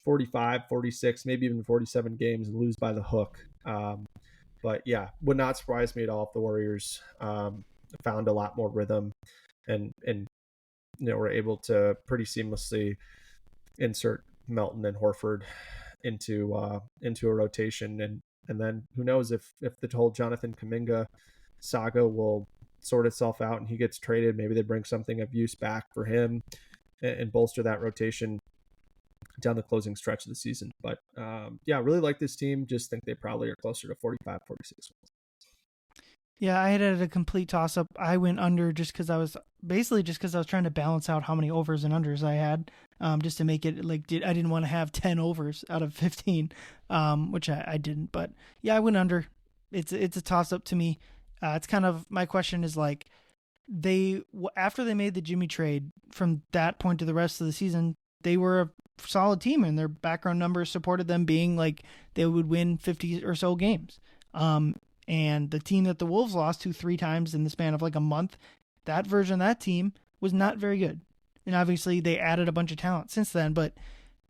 45, 46, maybe even 47 games and lose by the hook. But yeah, would not surprise me at all if the Warriors found a lot more rhythm and were able to pretty seamlessly insert Melton and Horford into a rotation, and then who knows if the whole Jonathan Kuminga saga will sort itself out and he gets traded. Maybe they bring something of use back for him and bolster that rotation down the closing stretch of the season. But yeah, really like this team. Just think they probably are closer to 45, 46. Yeah, I had it a complete toss up. I went under just because I was trying to balance out how many overs and unders I had, just to make it like I didn't want to have 10 overs out of 15, which I didn't. But yeah, I went under. It's a toss up to me. It's kind of, my question is like, after they made the Jimmy trade, from that point to the rest of the season, they were a solid team and their background numbers supported them being like they would win 50 or so games. And the team that the Wolves lost to 3 times in the span of like a month, that version of that team was not very good. And obviously they added a bunch of talent since then, but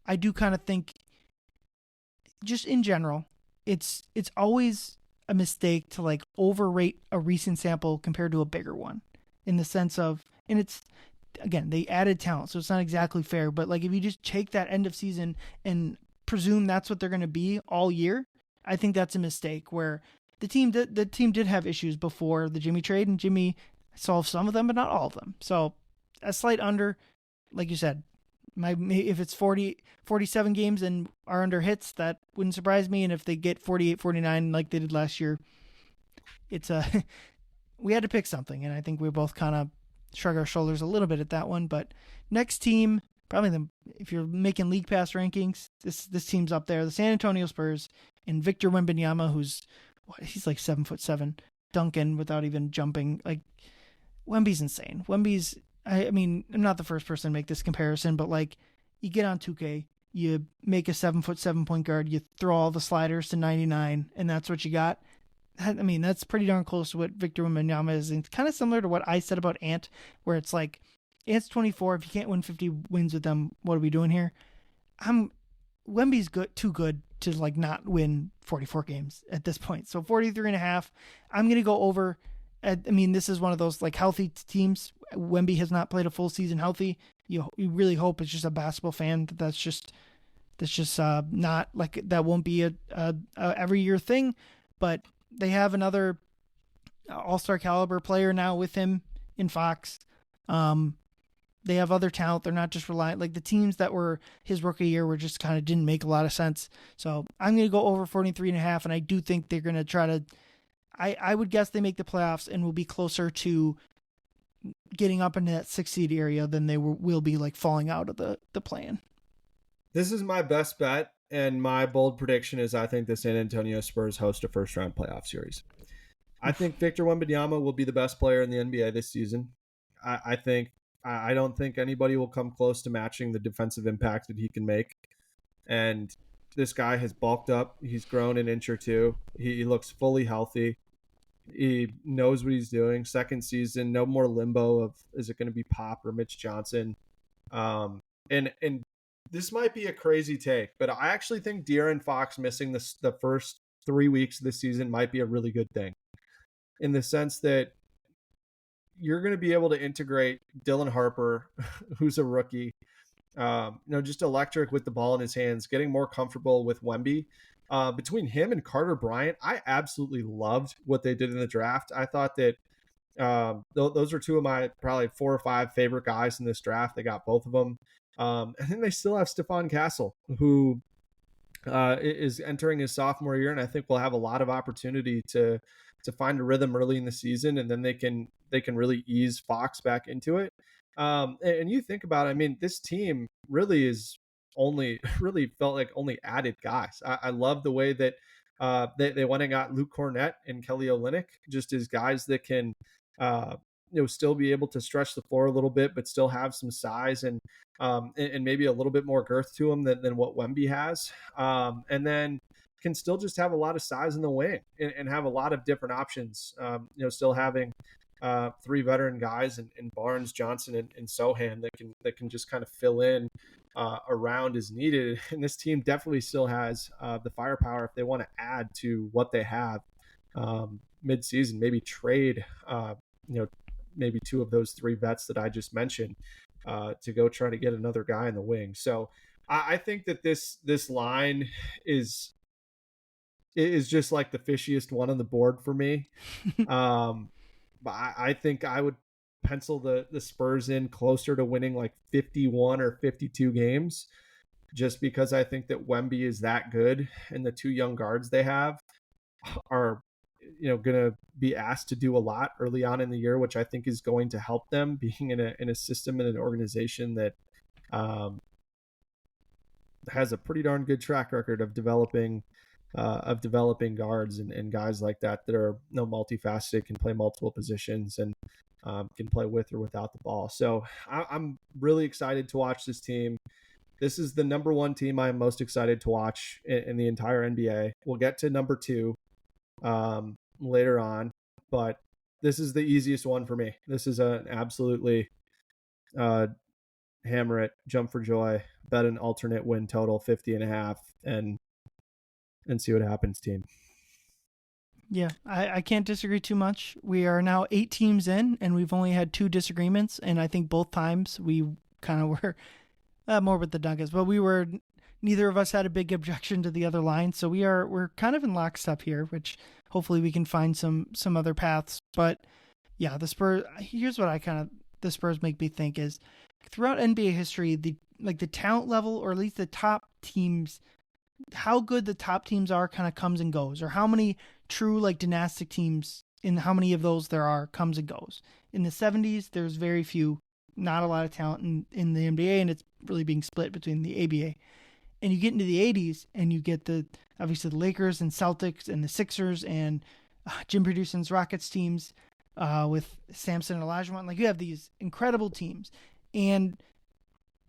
I do kind of think, just in general, it's always a mistake to like overrate a recent sample compared to a bigger one, in the sense of, and it's, again, they added talent, so it's not exactly fair, but like if you just take that end of season and presume that's what they're going to be all year, I think that's a mistake. Where the team did have issues before the Jimmy trade, and Jimmy solved some of them, but not all of them. So a slight under, like you said, if it's 47 games and are under hits, that wouldn't surprise me. And if they get 48, 49 like they did last year, it's we had to pick something, and I think we both kind of shrug our shoulders a little bit at that one. But next team, probably if you're making league pass rankings, this team's up there. The San Antonio Spurs and Victor Wembanyama, he's like 7'7", dunking without even jumping. Like, Wemby's insane. I mean, I'm not the first person to make this comparison, but like, you get on 2K, you make a 7'7" point guard, you throw all the sliders to 99, and that's what you got. I mean, that's pretty darn close to what Victor Wembanyama is. And it's kind of similar to what I said about Ant, where it's like, Ant's 24. If you can't win 50 wins with them, what are we doing here? Wemby's too good to like not win 44 games at this point. So 43 and a half. I'm going to go over. I mean, this is one of those like healthy teams. Wemby has not played a full season healthy. You really hope it's just a basketball fan that's just not like that won't be a every year thing, but they have another all-star caliber player now with him in Fox. They have other talent. They're not just reliant, like the teams that were his rookie year were just kind of didn't make a lot of sense. So I'm going to go over 43 and a half. And I do think they're going to try to, I would guess they make the playoffs and will be closer to getting up into that 6 seed area than they will be like falling out of the plan. This is my best bet. And my bold prediction is I think the San Antonio Spurs host a first round playoff series. I think Victor Wembanyama will be the best player in the NBA this season. I don't think anybody will come close to matching the defensive impact that he can make. And this guy has bulked up. He's grown an inch or two. He looks fully healthy. He knows what he's doing. Second season, no more limbo of is it going to be Pop or Mitch Johnson. And this might be a crazy take, but I actually think De'Aaron Fox missing the first 3 weeks of the season might be a really good thing, in the sense that you're going to be able to integrate Dylan Harper, who's a rookie, just electric with the ball in his hands, getting more comfortable with Wemby. Between him and Carter Bryant, I absolutely loved what they did in the draft. I thought that those are two of my probably 4 or 5 favorite guys in this draft. They got both of them. And then they still have Stephon Castle, who is entering his sophomore year, and I think will have a lot of opportunity to find a rhythm early in the season, and then they can really ease Fox back into it. And you think about it, I mean, this team really felt like only added guys. I love the way that they went and got Luke Cornett and Kelly Olynyk, just as guys that can still be able to stretch the floor a little bit, but still have some size and maybe a little bit more girth to them than what Wemby has. And then can still just have a lot of size in the wing and have a lot of different options. Still having 3 veteran guys in Barnes, Johnson, and Sohan that can just kind of fill in around as needed. And this team definitely still has the firepower if they want to add to what they have mid-season, maybe trade, maybe 2 of those 3 vets that I just mentioned to go try to get another guy in the wing. So I think that this line is just like the fishiest one on the board for me. But I think I would pencil the Spurs in closer to winning like 51 or 52 games, just because I think that Wemby is that good, and the 2 young guards they have are going to be asked to do a lot early on in the year, which I think is going to help them being in a system and an organization that has a pretty darn good track record of developing guards and guys like that are multifaceted, can play multiple positions, and can play with or without the ball. So I'm really excited to watch this team. This is the number 1 team I'm most excited to watch in the entire NBA. We'll get to number 2 later on, but this is the easiest one for me. This is an absolutely hammer it, jump for joy, bet an alternate win total 50.5 and see what happens, team. Yeah, I can't disagree too much. We are now 8 teams in, and we've only had 2 disagreements, and I think both times we kind of were more with the Nuggets, but neither of us had a big objection to the other line, so we're kind of in lockstep here, which hopefully we can find some other paths. But yeah, the Spurs. Here's what the Spurs make me think is throughout NBA history, the talent level, or at least the top teams, how good the top teams are kind of comes and goes, or how many true like dynastic teams and how many of those there are comes and goes. In the 70s, there's very few, not a lot of talent in the NBA, and it's really being split between the ABA. And you get into the 80s and you get obviously the Lakers and Celtics and the Sixers and Jim Production's Rockets teams with Samson and Olajuwon. Like, you have these incredible teams, and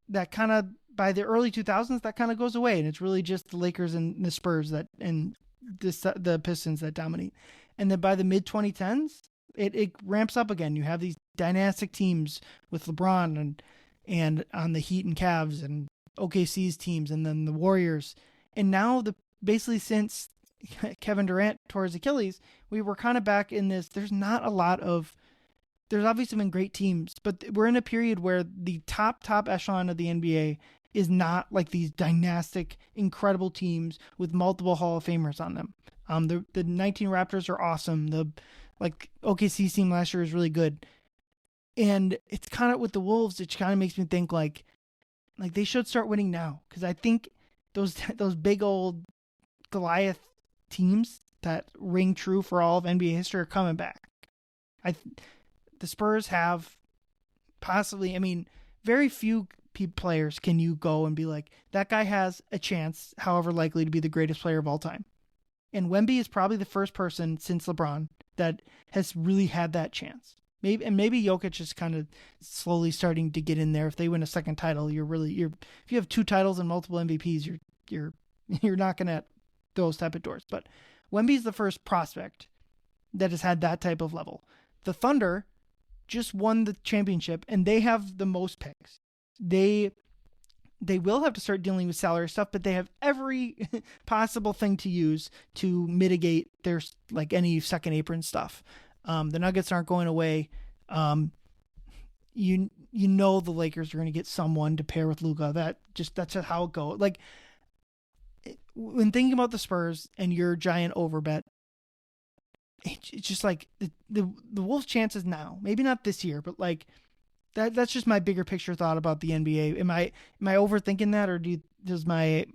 that kind of by the early 2000s that kind of goes away, and it's really just the Lakers and the Spurs and the Pistons that dominate. And then by the mid 2010s, it ramps up again. You have these dynastic teams with LeBron and on the Heat and Cavs and OKC's teams, and then the Warriors. And now basically since Kevin Durant tore his Achilles, we were kind of back in this. There's obviously been great teams, but we're in a period where the top echelon of the NBA is not like these dynastic, incredible teams with multiple Hall of Famers on them. The 19 Raptors are awesome. The OKC team last year is really good. And it's kind of with the Wolves, it kind of makes me think like they should start winning now, because I think those big old Goliath teams that ring true for all of NBA history are coming back. The Spurs have possibly, I mean, very few players can you go and be like, that guy has a chance, however likely, to be the greatest player of all time. And Wemby is probably the first person since LeBron that has really had that chance. Maybe Jokic is kind of slowly starting to get in there. If they win a second title, if you have 2 titles and multiple MVPs, you're knocking at those type of doors. But Wemby's the first prospect that has had that type of level. The Thunder just won the championship, and they have the most picks. They will have to start dealing with salary stuff, but they have every possible thing to use to mitigate their any second apron stuff. The Nuggets aren't going away. You know the Lakers are going to get someone to pair with Luka. That's just how it goes. Like, when thinking about the Spurs and your giant overbet, it's just like the Wolves' chances now. Maybe not this year, but like that's just my bigger picture thought about the NBA. Am I overthinking that, or does my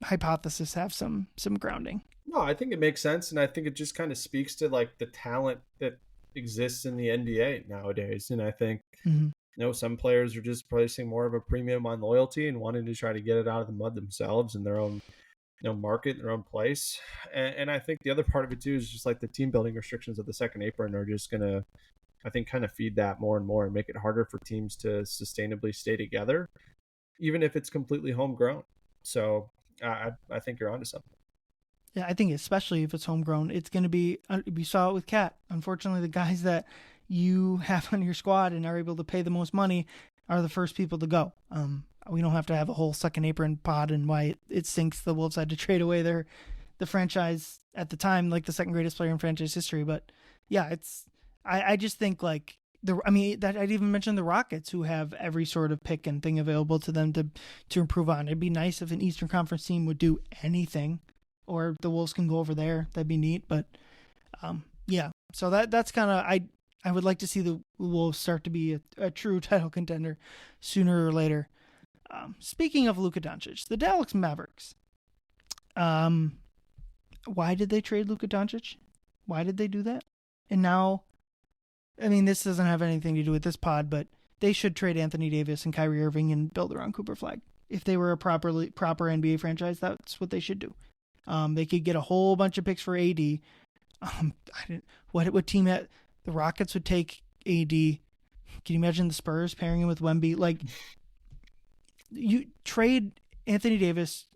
hypothesis have some grounding? No, I think it makes sense, and I think it just kind of speaks to like the talent that exists in the NBA nowadays. And I think some players are just placing more of a premium on loyalty and wanting to try to get it out of the mud themselves in their own market, their own place. And I think the other part of it too is just like the team building restrictions of the second apron are just gonna, I think, kind of feed that more and more and make it harder for teams to sustainably stay together, even if it's completely homegrown. So I think you're onto something. Yeah, I think especially if it's homegrown, it's going to be, we saw it with Cat. Unfortunately, the guys that you have on your squad and are able to pay the most money are the first people to go. We don't have to have a whole second apron pod and why it stinks the Wolves had to trade away the franchise at the time, like the second greatest player in franchise history. But yeah, I just think like that I'd even mention the Rockets, who have every sort of pick and thing available to them to improve on. It'd be nice if an Eastern Conference team would do anything, or the Wolves can go over there. That'd be neat. But yeah, so that's kind of, I would like to see the Wolves start to be a true title contender sooner or later. Speaking of Luka Doncic, the Dallas Mavericks. Why did they trade Luka Doncic? Why did they do that? And now, I mean, this doesn't have anything to do with this pod, but they should trade Anthony Davis and Kyrie Irving and build around Cooper Flag. If they were a proper NBA franchise, that's what they should do. They could get a whole bunch of picks for AD. What team had the Rockets would take AD? Can you imagine the Spurs pairing him with Wemby? Like, you trade Anthony Davis,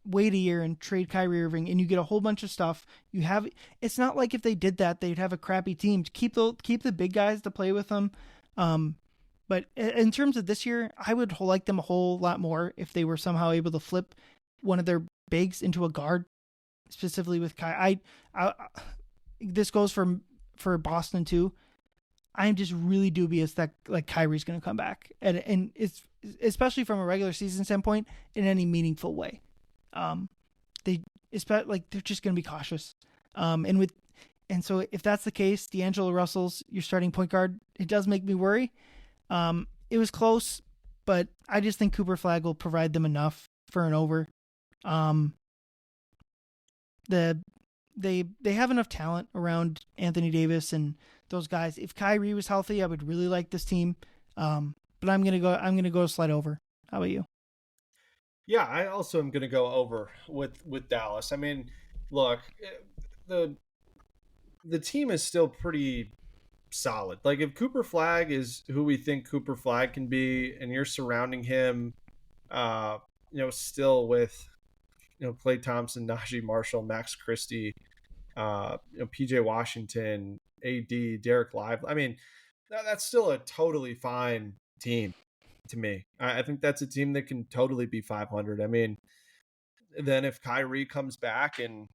wait a year and trade Kyrie Irving, and you get a whole bunch of stuff. It's not like if they did that, they'd have a crappy team. Keep the big guys to play with them. But in terms of this year, I would like them a whole lot more if they were somehow able to flip one of their bigs into a guard, specifically with Kai. This goes for Boston too. I'm just really dubious that like Kyrie's going to come back, and it's especially from a regular season standpoint in any meaningful way. They're just going to be cautious. And so if that's the case, D'Angelo Russell's your starting point guard. It does make me worry. It was close, but I just think Cooper Flag will provide them enough for an over. They have enough talent around Anthony Davis and those guys. If Kyrie was healthy, I would really like this team. But I'm gonna go slide over. How about you? Yeah, I also am gonna go over with Dallas. I mean, look, the team is still pretty solid. Like, if Cooper Flag is who we think Cooper Flag can be, and you're surrounding him Still with Klay Thompson, Najee Marshall, Max Christie, PJ Washington, AD, Derek Lively. I mean, that's still a totally fine team to me. I think that's a team that can totally be 500. I mean, then if Kyrie comes back in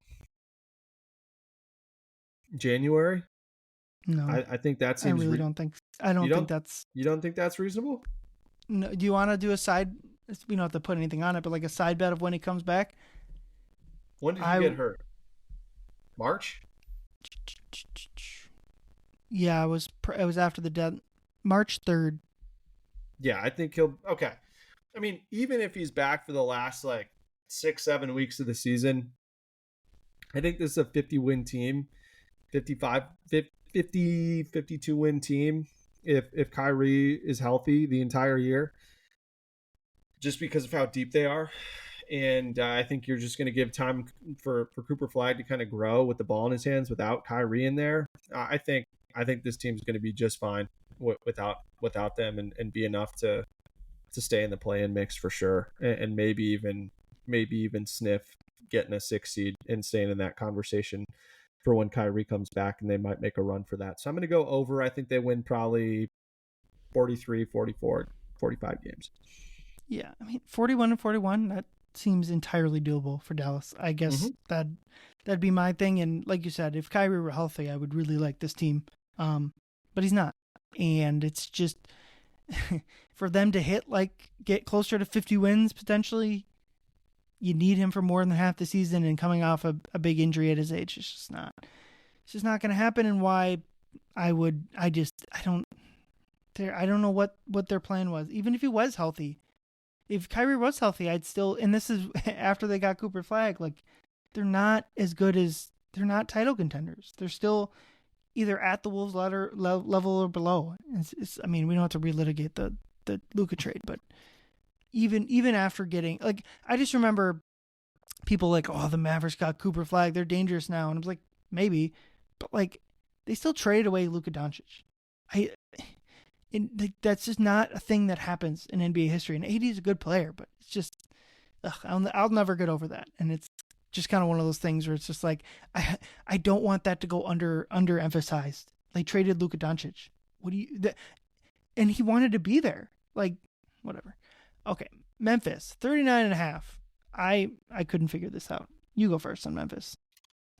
January, No, I think that I seems. really don't think. I You don't think don't that's. you don't think that's reasonable? No, do you want to do a side? We don't have to put anything on it, but like a side bet of when he comes back. When did he I get hurt? March? Yeah, it was after the dead March 3rd. Yeah, I think he'll. Okay. I mean, even if he's back for the last like 6-7 weeks of the season, I think this is a 50-win team, 55, 50, 52-win team. If Kyrie is healthy the entire year, just because of how deep they are, and I think you're just going to give time for Cooper Flag to kind of grow with the ball in his hands without Kyrie in there. I think this team's going to be just fine without them, and be enough to stay in the play-in mix for sure, and maybe even sniff getting a 6 seed and staying in that conversation for when Kyrie comes back, and they might make a run for that. So I'm going to go over. I think they win probably 43, 44, 45 games. Yeah, I mean 41-41. That seems entirely doable for Dallas. I guess that'd be my thing. And like you said, if Kyrie were healthy, I would really like this team. But he's not, and it's just for them to get closer to 50 wins potentially. You need him for more than half the season, and coming off a big injury at his age, it's just not going to happen. And why I don't know what their plan was. Even if he was healthy, if Kyrie was healthy, I'd still, and this is after they got Cooper Flag, like they're not as good as, they're not title contenders. They're still either at the Wolves level or below. I mean, we don't have to relitigate the Luka trade, but even after getting, like, I just remember people like, oh, the Mavericks got Cooper Flag, they're dangerous now, and I was like, maybe, but like they still traded away Luka Doncic. That's just not a thing that happens in NBA history. And AD is a good player, but it's just, I'll never get over that. And it's just kind of one of those things where it's just like, I don't want that to go underemphasized. They traded Luka Doncic. And he wanted to be there. Like, whatever. Okay, Memphis, 39.5. I couldn't figure this out. You go first on Memphis.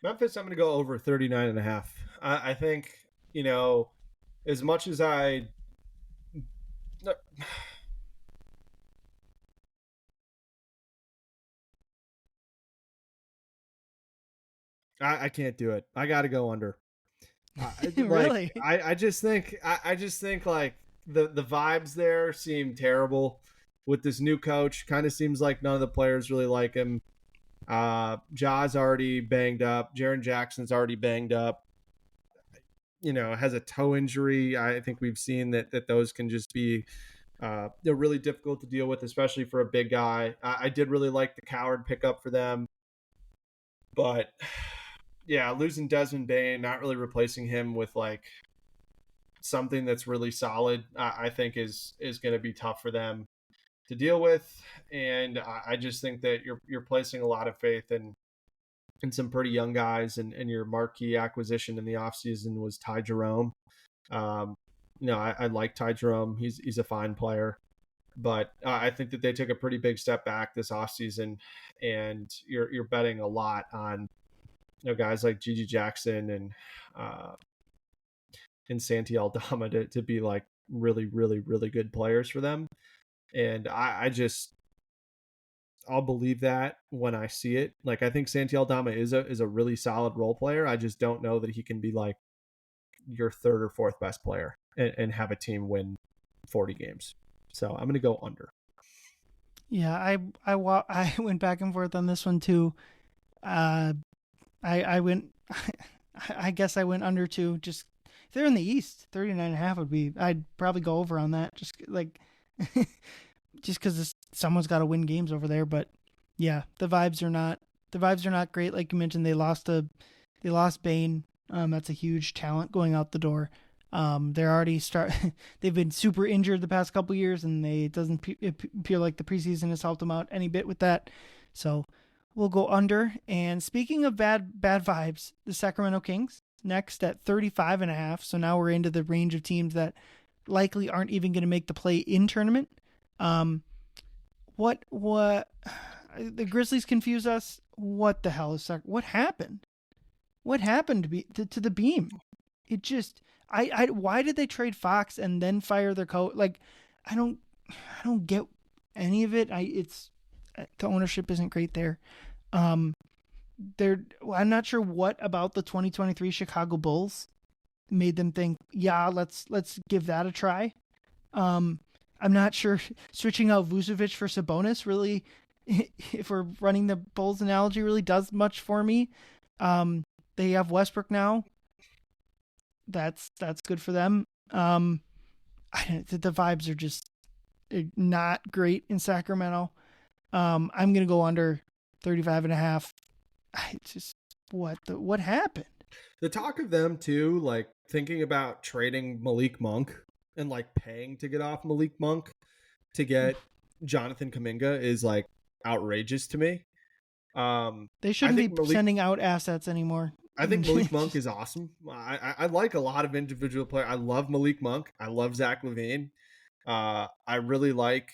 Memphis, I'm going to go over 39.5. I think, as much as I can't do it. I got to go under. Really? I just think like the vibes there seem terrible with this new coach. Kind of seems like none of the players really like him. Ja's already banged up. Jaren Jackson's already banged up. Has a toe injury. I think we've seen that those can just be they're really difficult to deal with, especially for a big guy. I did really like the Coward pickup for them, but yeah, losing Desmond Bane, not really replacing him with like something that's really solid, I think is going to be tough for them to deal with. And I just think that you're placing a lot of faith in some pretty young guys, and your marquee acquisition in the offseason was Ty Jerome. I like Ty Jerome. He's a fine player, but I think that they took a pretty big step back this offseason, and you're betting a lot on guys like Gigi Jackson and Santi Aldama to be like really, really, really good players for them. And I'll believe that when I see it. Like, I think Santi Aldama is a really solid role player. I just don't know that he can be like your third or fourth best player and have a team win 40 games. So I'm going to go under. Yeah, I went back and forth on this one too. I went, I guess I went under too. Just if they're in the East, 39.5 would be, I'd probably go over on that. Just like, just because someone's got to win games over there. But yeah, the vibes are not great. Like you mentioned, they lost Bane. That's a huge talent going out the door. They're already they've been super injured the past couple years, and it doesn't appear like the preseason has helped them out any bit with that. So we'll go under. And speaking of bad vibes, the Sacramento Kings next at 35.5. So now we're into the range of teams that likely aren't even going to make the play-in tournament. What the Grizzlies confuse us. What the hell is what happened? What happened to the Beam? It just why did they trade Fox and then fire their coach? Like I don't get any of it. The ownership isn't great there. I'm not sure what about the 2023 Chicago Bulls made them think, yeah, let's give that a try. I'm not sure switching out Vucevic for Sabonis really, if we're running the Bulls analogy, really does much for me. They have Westbrook now. That's good for them. The vibes are just not great in Sacramento. I'm gonna go under 35.5. Just what happened? The talk of them too, like thinking about trading Malik Monk and like paying to get off Malik Monk to get Jonathan Kuminga is like outrageous to me. They shouldn't be sending out assets anymore. I think Malik Monk is awesome. I like a lot of individual players. I love Malik Monk. I love Zach LaVine. I really like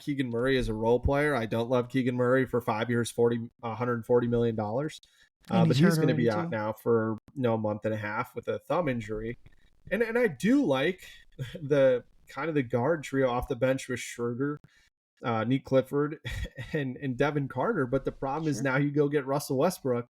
Keegan Murray as a role player. I don't love Keegan Murray for 5 years, $140 million. But he's going to be out now for a month and a half with a thumb injury. And I do like the kind of the guard trio off the bench with Schroeder, Nick Clifford, and Devin Carter. But the problem is now you go get Russell Westbrook,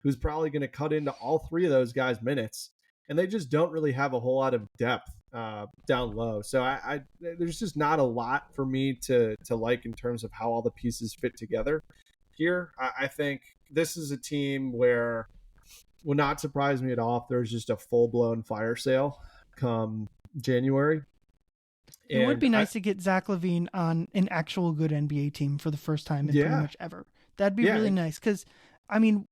who's probably going to cut into all three of those guys' minutes. And they just don't really have a whole lot of depth down low. So there's just not a lot for me to like in terms of how all the pieces fit together here. I think this is a team where would not surprise me at all if there's just a full-blown fire sale come January. It would be nice to get Zach LaVine on an actual good NBA team for the first time in pretty much ever. That'd be really nice because, I mean,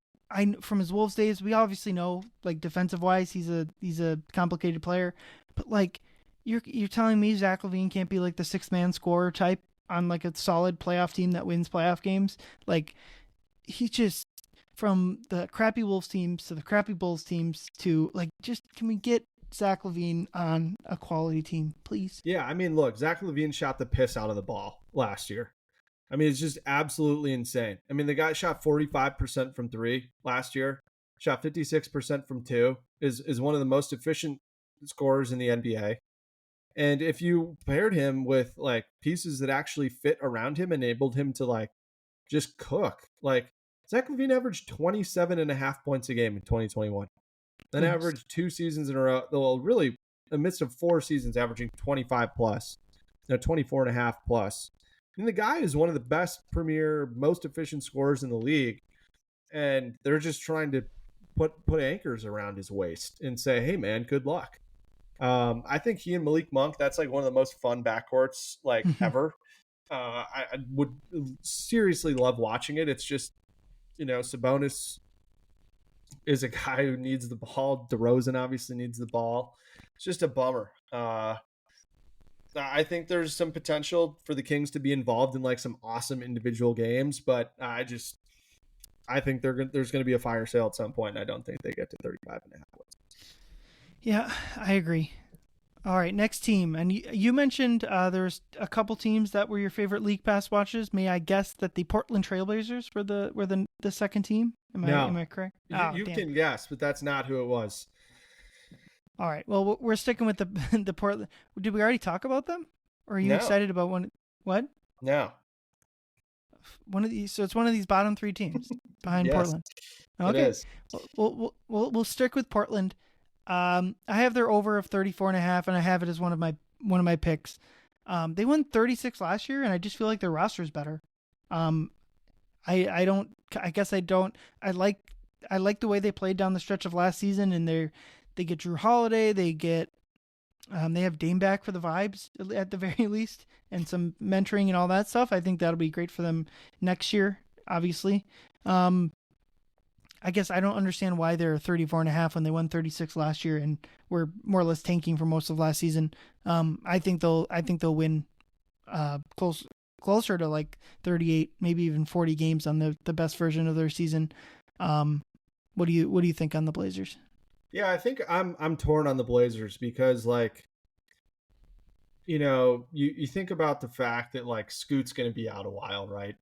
from his Wolves days, we obviously know, like, defensive-wise, he's a complicated player. But, like, you're telling me Zach LaVine can't be, like, the sixth-man scorer type on, like, a solid playoff team that wins playoff games? Like, he just, from the crappy Wolves teams to the crappy Bulls teams to, like, just can we get Zach LaVine on a quality team, please? Yeah, I mean, look, Zach LaVine shot the piss out of the ball last year. I mean, it's just absolutely insane. I mean, the guy shot 45% from three last year, shot 56% from two, is one of the most efficient scorers in the NBA. And if you paired him with like pieces that actually fit around him, enabled him to like just cook. Like Zach LaVine averaged 27.5 points a game in 2021. Then averaged 2 seasons in a row, though really in the midst of 4 seasons averaging 25 plus, 24.5 plus. And the guy is one of the best premier, most efficient scorers in the league. And they're just trying to put anchors around his waist and say, hey, man, good luck. I think he and Malik Monk, that's like one of the most fun backcourts like ever. I would seriously love watching it. It's just, Sabonis is a guy who needs the ball. DeRozan obviously needs the ball. It's just a bummer. I think there's some potential for the Kings to be involved in like some awesome individual games, but I think there's going to be a fire sale at some point, and I don't think they get to 35.5 points. Yeah, I agree. All right, next team. And you mentioned there's a couple teams that were your favorite League Pass watches. May I guess that the Portland Trailblazers were the second team? Am I correct? You can guess, but that's not who it was. All right. Well, we're sticking with the Portland. Did we already talk about them? Or are you excited about one? What? No. One of these. So it's one of these bottom 3 teams behind Yes, Portland. Okay. It is. We'll stick with Portland. I have their over of 34.5, and I have it as one of my picks. They won 36 last year, and I just feel like their roster is better. I like the way they played down the stretch of last season, and they get Drew Holiday, they have Dame back for the vibes at the very least, and some mentoring and all that stuff. I think that'll be great for them next year, obviously. I guess I don't understand why they're 34.5 when they won 36 last year and were more or less tanking for most of last season. I think they'll win closer to like 38, maybe even 40 games on the best version of their season. Um, what do you think on the Blazers? Yeah, I think I'm torn on the Blazers because like you think about the fact that like Scoot's going to be out a while, right?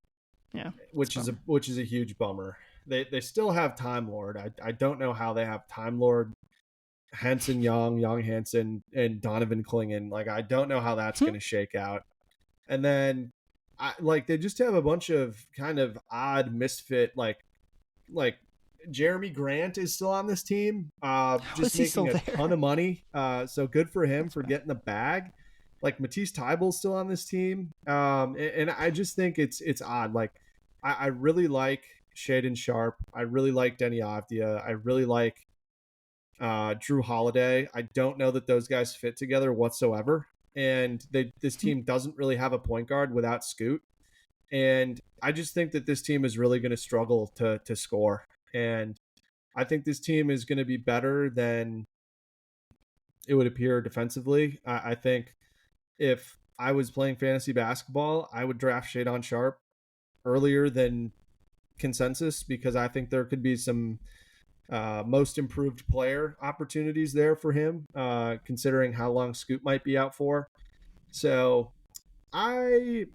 Yeah, it's a Which is a bummer. which is a huge bummer. They still have Time Lord. I don't know how they have Time Lord, Henson Young, Young Hanson, and Donovan Clingan. Like I don't know how that's going to shake out. And then they just have a bunch of kind of odd misfit like Jeremy Grant is still on this team, How just is he making still a there? ton of money. So good for him That's for bad. getting the bag. Like Matisse Thybulle's still on this team, and I just think it's odd. Like I really like Shaden Sharp. I really like Denny Avdia. I really like Drew Holiday. I don't know that those guys fit together whatsoever, and this team doesn't really have a point guard without Scoot. And I just think that this team is really going to struggle to score. And I think this team is going to be better than it would appear defensively. I think if I was playing fantasy basketball, I would draft Shadon Sharp earlier than consensus because I think there could be some most improved player opportunities there for him, considering how long Scoot might be out for. So I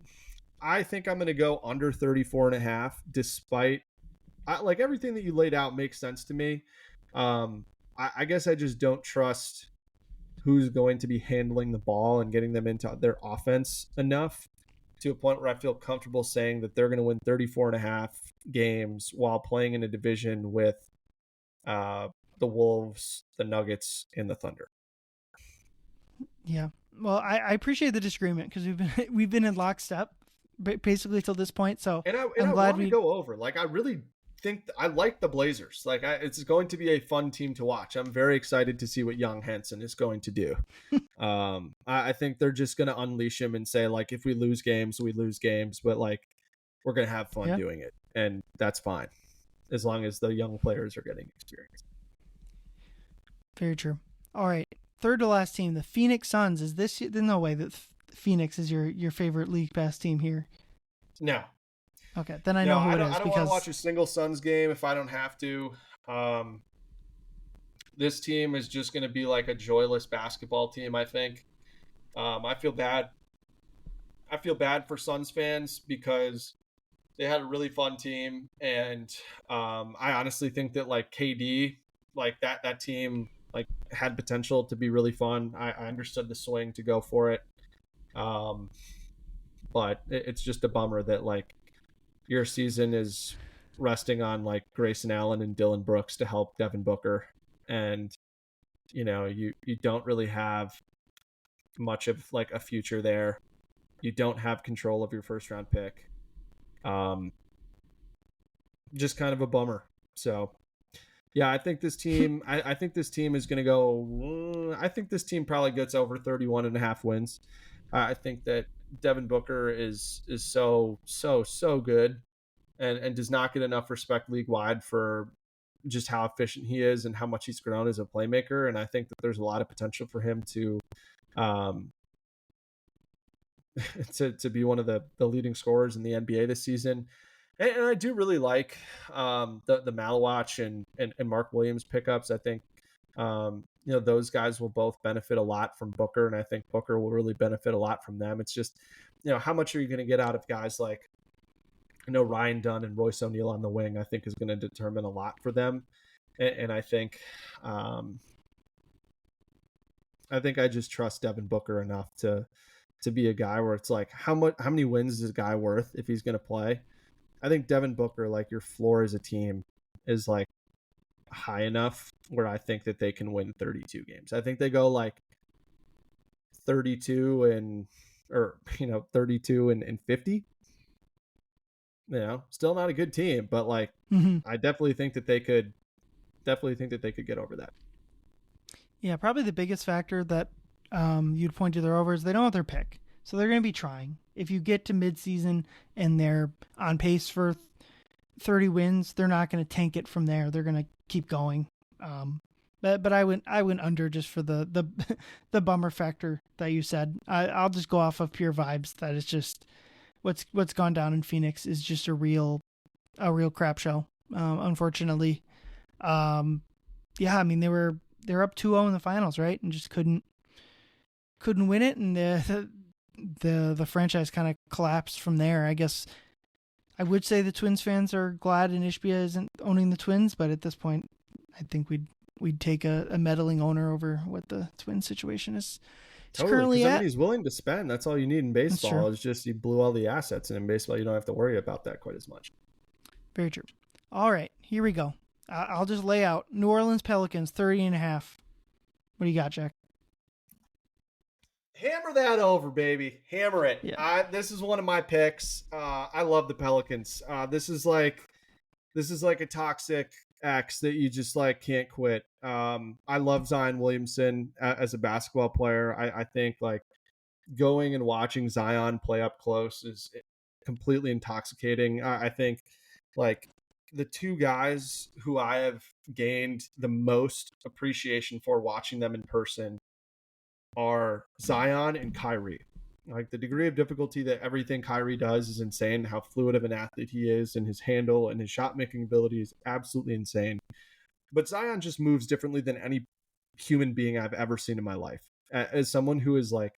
I think I'm going to go under 34 and a half, despite like everything that you laid out makes sense to me. I guess I just don't trust who's going to be handling the ball and getting them into their offense enough to a point where I feel comfortable saying that they're going to win 34 and a half games while playing in a division with uh, the Wolves, the Nuggets, and the Thunder. Yeah. Well, I appreciate the disagreement because we've been in lockstep basically till this point. So And I'm I glad want to we. go over. Like I really think I like the Blazers. It's going to be a fun team to watch. I'm very excited to see what young Henson is going to do. I think they're just going to unleash him and say like, if we lose games, we lose games, but like we're going to have fun Yeah. doing it, and that's fine as long as the young players are getting experience. Very true. All right. Third to last team, the Phoenix Suns. Is this? There's no way that Phoenix is your favorite league pass team here. No, Okay, then I no, know who I it don't. is I don't want to because watch a single Suns game if I don't have to. Um, this team is just going to be like a joyless basketball team. I think. I feel bad. I feel bad for Suns fans because they had a really fun team, and I honestly think that like KD, like that team, like had potential to be really fun. I understood the swing to go for it, um, but it's just a bummer that like your season is resting on like Grayson Allen and Dylan Brooks to help Devin Booker, and you don't really have much of like a future there. You don't have control of your first round pick. Um, just kind of a bummer. So yeah, I think this team. I think this team is going to go. I think this team probably gets over 31 and a half wins. I think that Devin Booker is so good and does not get enough respect league wide for just how efficient he is and how much he's grown as a playmaker. And I think that there's a lot of potential for him um, to be one of the leading scorers in the NBA this season. And I do really like the Malawach and Mark Williams pickups. I think those guys will both benefit a lot from Booker, and I think Booker will really benefit a lot from them. It's just how much are you going to get out of guys like Ryan Dunn and Royce O'Neal on the wing? I think is going to determine a lot for them, and I think I just trust Devin Booker enough to be a guy where it's like how many wins is a guy worth if he's going to play. I think Devin Booker, like your floor as a team, is like high enough where I think that they can win 32 games. I think they go like 32 and 32 and 50. Still not a good team, but like mm-hmm. I definitely think that they could get over that. Yeah, probably the biggest factor that you'd point to their over is they don't have their pick, so they're going to be trying. If you get to midseason and they're on pace for 30 wins. They're not going to tank it from there. They're going to keep going. But I went under just for the the bummer factor that you said. I'll just go off of pure vibes. That is just what's gone down in Phoenix is just a real crap show. Unfortunately, yeah. I mean they're up 2-0 in the finals, right, and just couldn't win it, and the franchise kind of collapsed from there. I guess I would say the Twins fans are glad Ishbia isn't owning the Twins, but at this point, I think we'd take a meddling owner over what the Twins situation is currently at. He's willing to spend. That's all you need in baseball. It's just you blew all the assets, and in baseball, you don't have to worry about that quite as much. Very true. All right, here we go. I'll just lay out New Orleans Pelicans 30.5. What do you got, Jack? Hammer that over, baby. Hammer it. Yeah. This is one of my picks. I love the Pelicans. This is like a toxic ex that you just like can't quit. I love Zion Williamson as a basketball player. I think like going and watching Zion play up close is completely intoxicating. I think like the two guys who I have gained the most appreciation for watching them in person are Zion and Kyrie. Like the degree of difficulty that everything Kyrie does is insane. How fluid of an athlete he is, and his handle and his shot making ability is absolutely insane. But Zion just moves differently than any human being I've ever seen in my life. As someone who is like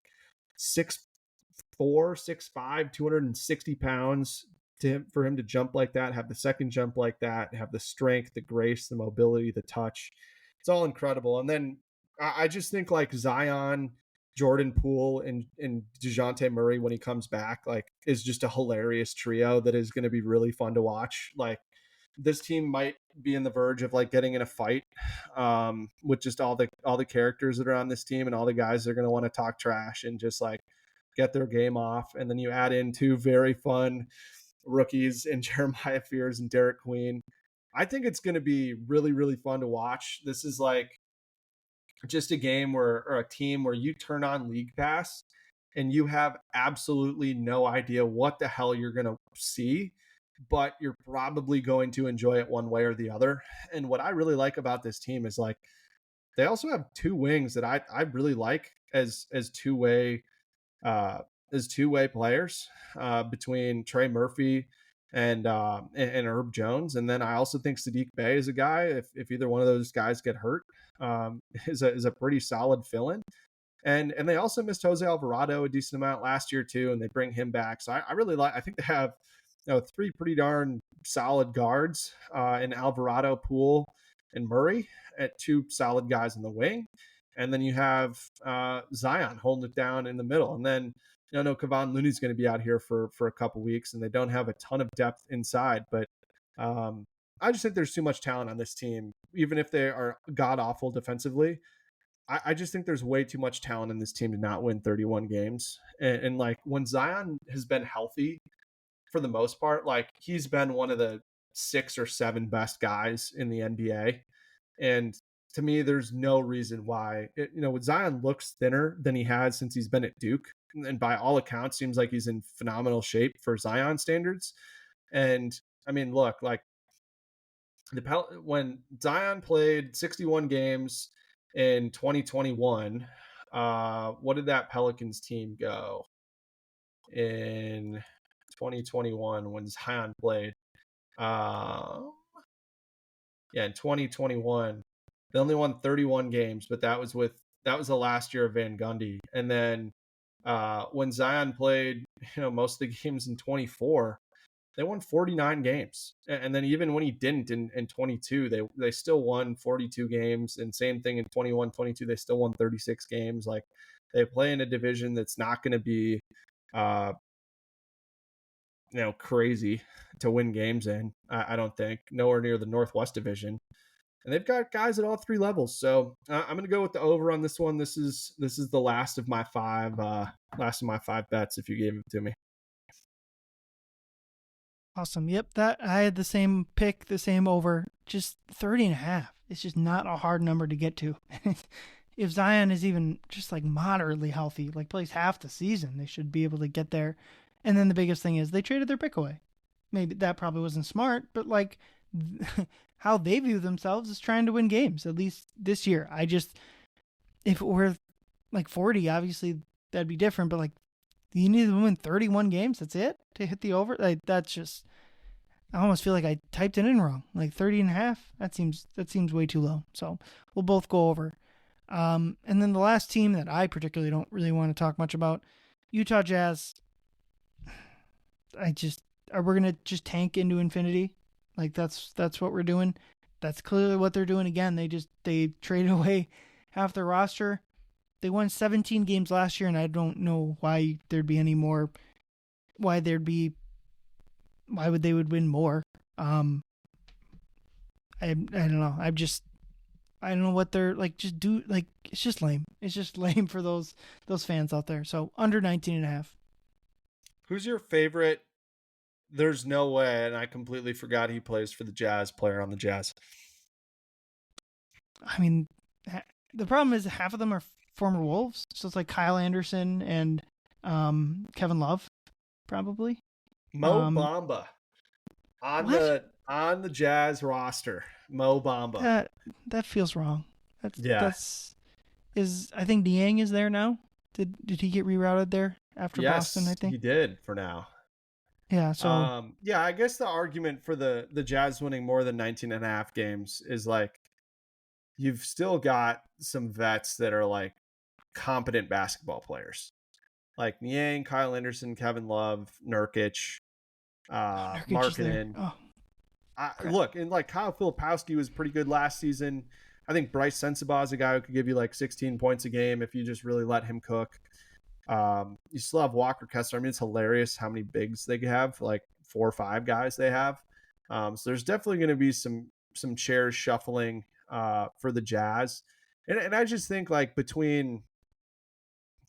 6'4", 6'5", 260 pounds, for him to jump like that, have the second jump like that, have the strength, the grace, the mobility, the touch, it's all incredible. And then I just think like Zion, Jordan Poole, and DeJounte Murray when he comes back, like, is just a hilarious trio that is going to be really fun to watch. Like, this team might be in the verge of like getting in a fight with just all the characters that are on this team and all the guys that are going to want to talk trash and just like get their game off. And then you add in two very fun rookies in Jeremiah Fears and Derek Queen. I think it's going to be really, really fun to watch. This is like just a game or a team where you turn on League Pass and you have absolutely no idea what the hell you're going to see, but you're probably going to enjoy it one way or the other. And what I really like about this team is like they also have two wings that I really like as two-way players between Trey Murphy and Herb Jones. And then I also think Sadiq Bey is a guy, if either one of those guys get hurt, is a pretty solid fill-in. And they also missed Jose Alvarado a decent amount last year too, and they bring him back. So I really like. I think they have three pretty darn solid guards in Alvarado, Poole, and Murray at two solid guys in the wing. And then you have Zion holding it down in the middle. And then I know Kevon Looney's going to be out here for a couple weeks, and they don't have a ton of depth inside. But I just think there's too much talent on this team, even if they are god awful defensively. I just think there's way too much talent in this team to not win 31 games. And like when Zion has been healthy, for the most part, like he's been one of the 6 or 7 best guys in the NBA. And to me, there's no reason why, Zion looks thinner than he has since he's been at Duke. And by all accounts, seems like he's in phenomenal shape for Zion standards. And I mean, look, like when Zion played 61 games in 2021, what did that Pelicans team go in 2021 when Zion played? In 2021, they only won 31 games, but that was the last year of Van Gundy. And then when Zion played, most of the games in 24, they won 49 games. And then even when he didn't in 22, they still won 42 games. And same thing in 21, 22, they still won 36 games. Like they play in a division that's not going to be, crazy to win games in. I don't think nowhere near the Northwest Division. And they've got guys at all 3 levels. So I'm going to go with the over on this one. This is the last of my 5 bets if you gave it to me. Awesome. Yep. That I had the same pick, the same over, just 30.5. It's just not a hard number to get to. If Zion is even just like moderately healthy, like plays half the season, they should be able to get there. And then the biggest thing is they traded their pick away. maybe that probably wasn't smart, but like how they view themselves is trying to win games, at least this year. If it were like 40, obviously that'd be different, but like you need to win 31 games. That's it to hit the over. Like that's just, I almost feel like I typed it in wrong. Like 30 and a half. That seems way too low. So we'll both go over. And then the last team that I particularly don't really want to talk much about, Utah Jazz. We're gonna just tank into infinity. Like that's what we're doing. That's clearly what they're doing again. They traded away half their roster. They won 17 games last year, and I don't know why there'd be any more. Why would they would win more? I don't know. I don't know what they're like. Just do like it's just lame. It's just lame for those fans out there. So under 19 and a half. Who's your favorite? There's no way, and I completely forgot he plays for the Jazz. Player on the Jazz. I mean, the problem is half of them are former Wolves, so it's like Kyle Anderson and Kevin Love, probably. Mo Bamba on the Jazz roster. Mo Bamba. That feels wrong. I think Niang is there now. Did he get rerouted there after Boston? I think he did for now. Yeah. So I guess the argument for the Jazz winning more than 19 and a half games is like you've still got some vets that are like competent basketball players, like Niang, Kyle Anderson, Kevin Love, Nurkic, Markkanen. Look, and like Kyle Filipowski was pretty good last season. I think Bryce Sensabaugh is a guy who could give you like 16 points a game if you just really let him cook. You still have Walker Kessler. I mean, it's hilarious how many bigs they have, like 4 or 5 guys they have. So there's definitely going to be some chairs shuffling for the Jazz. And I just think like between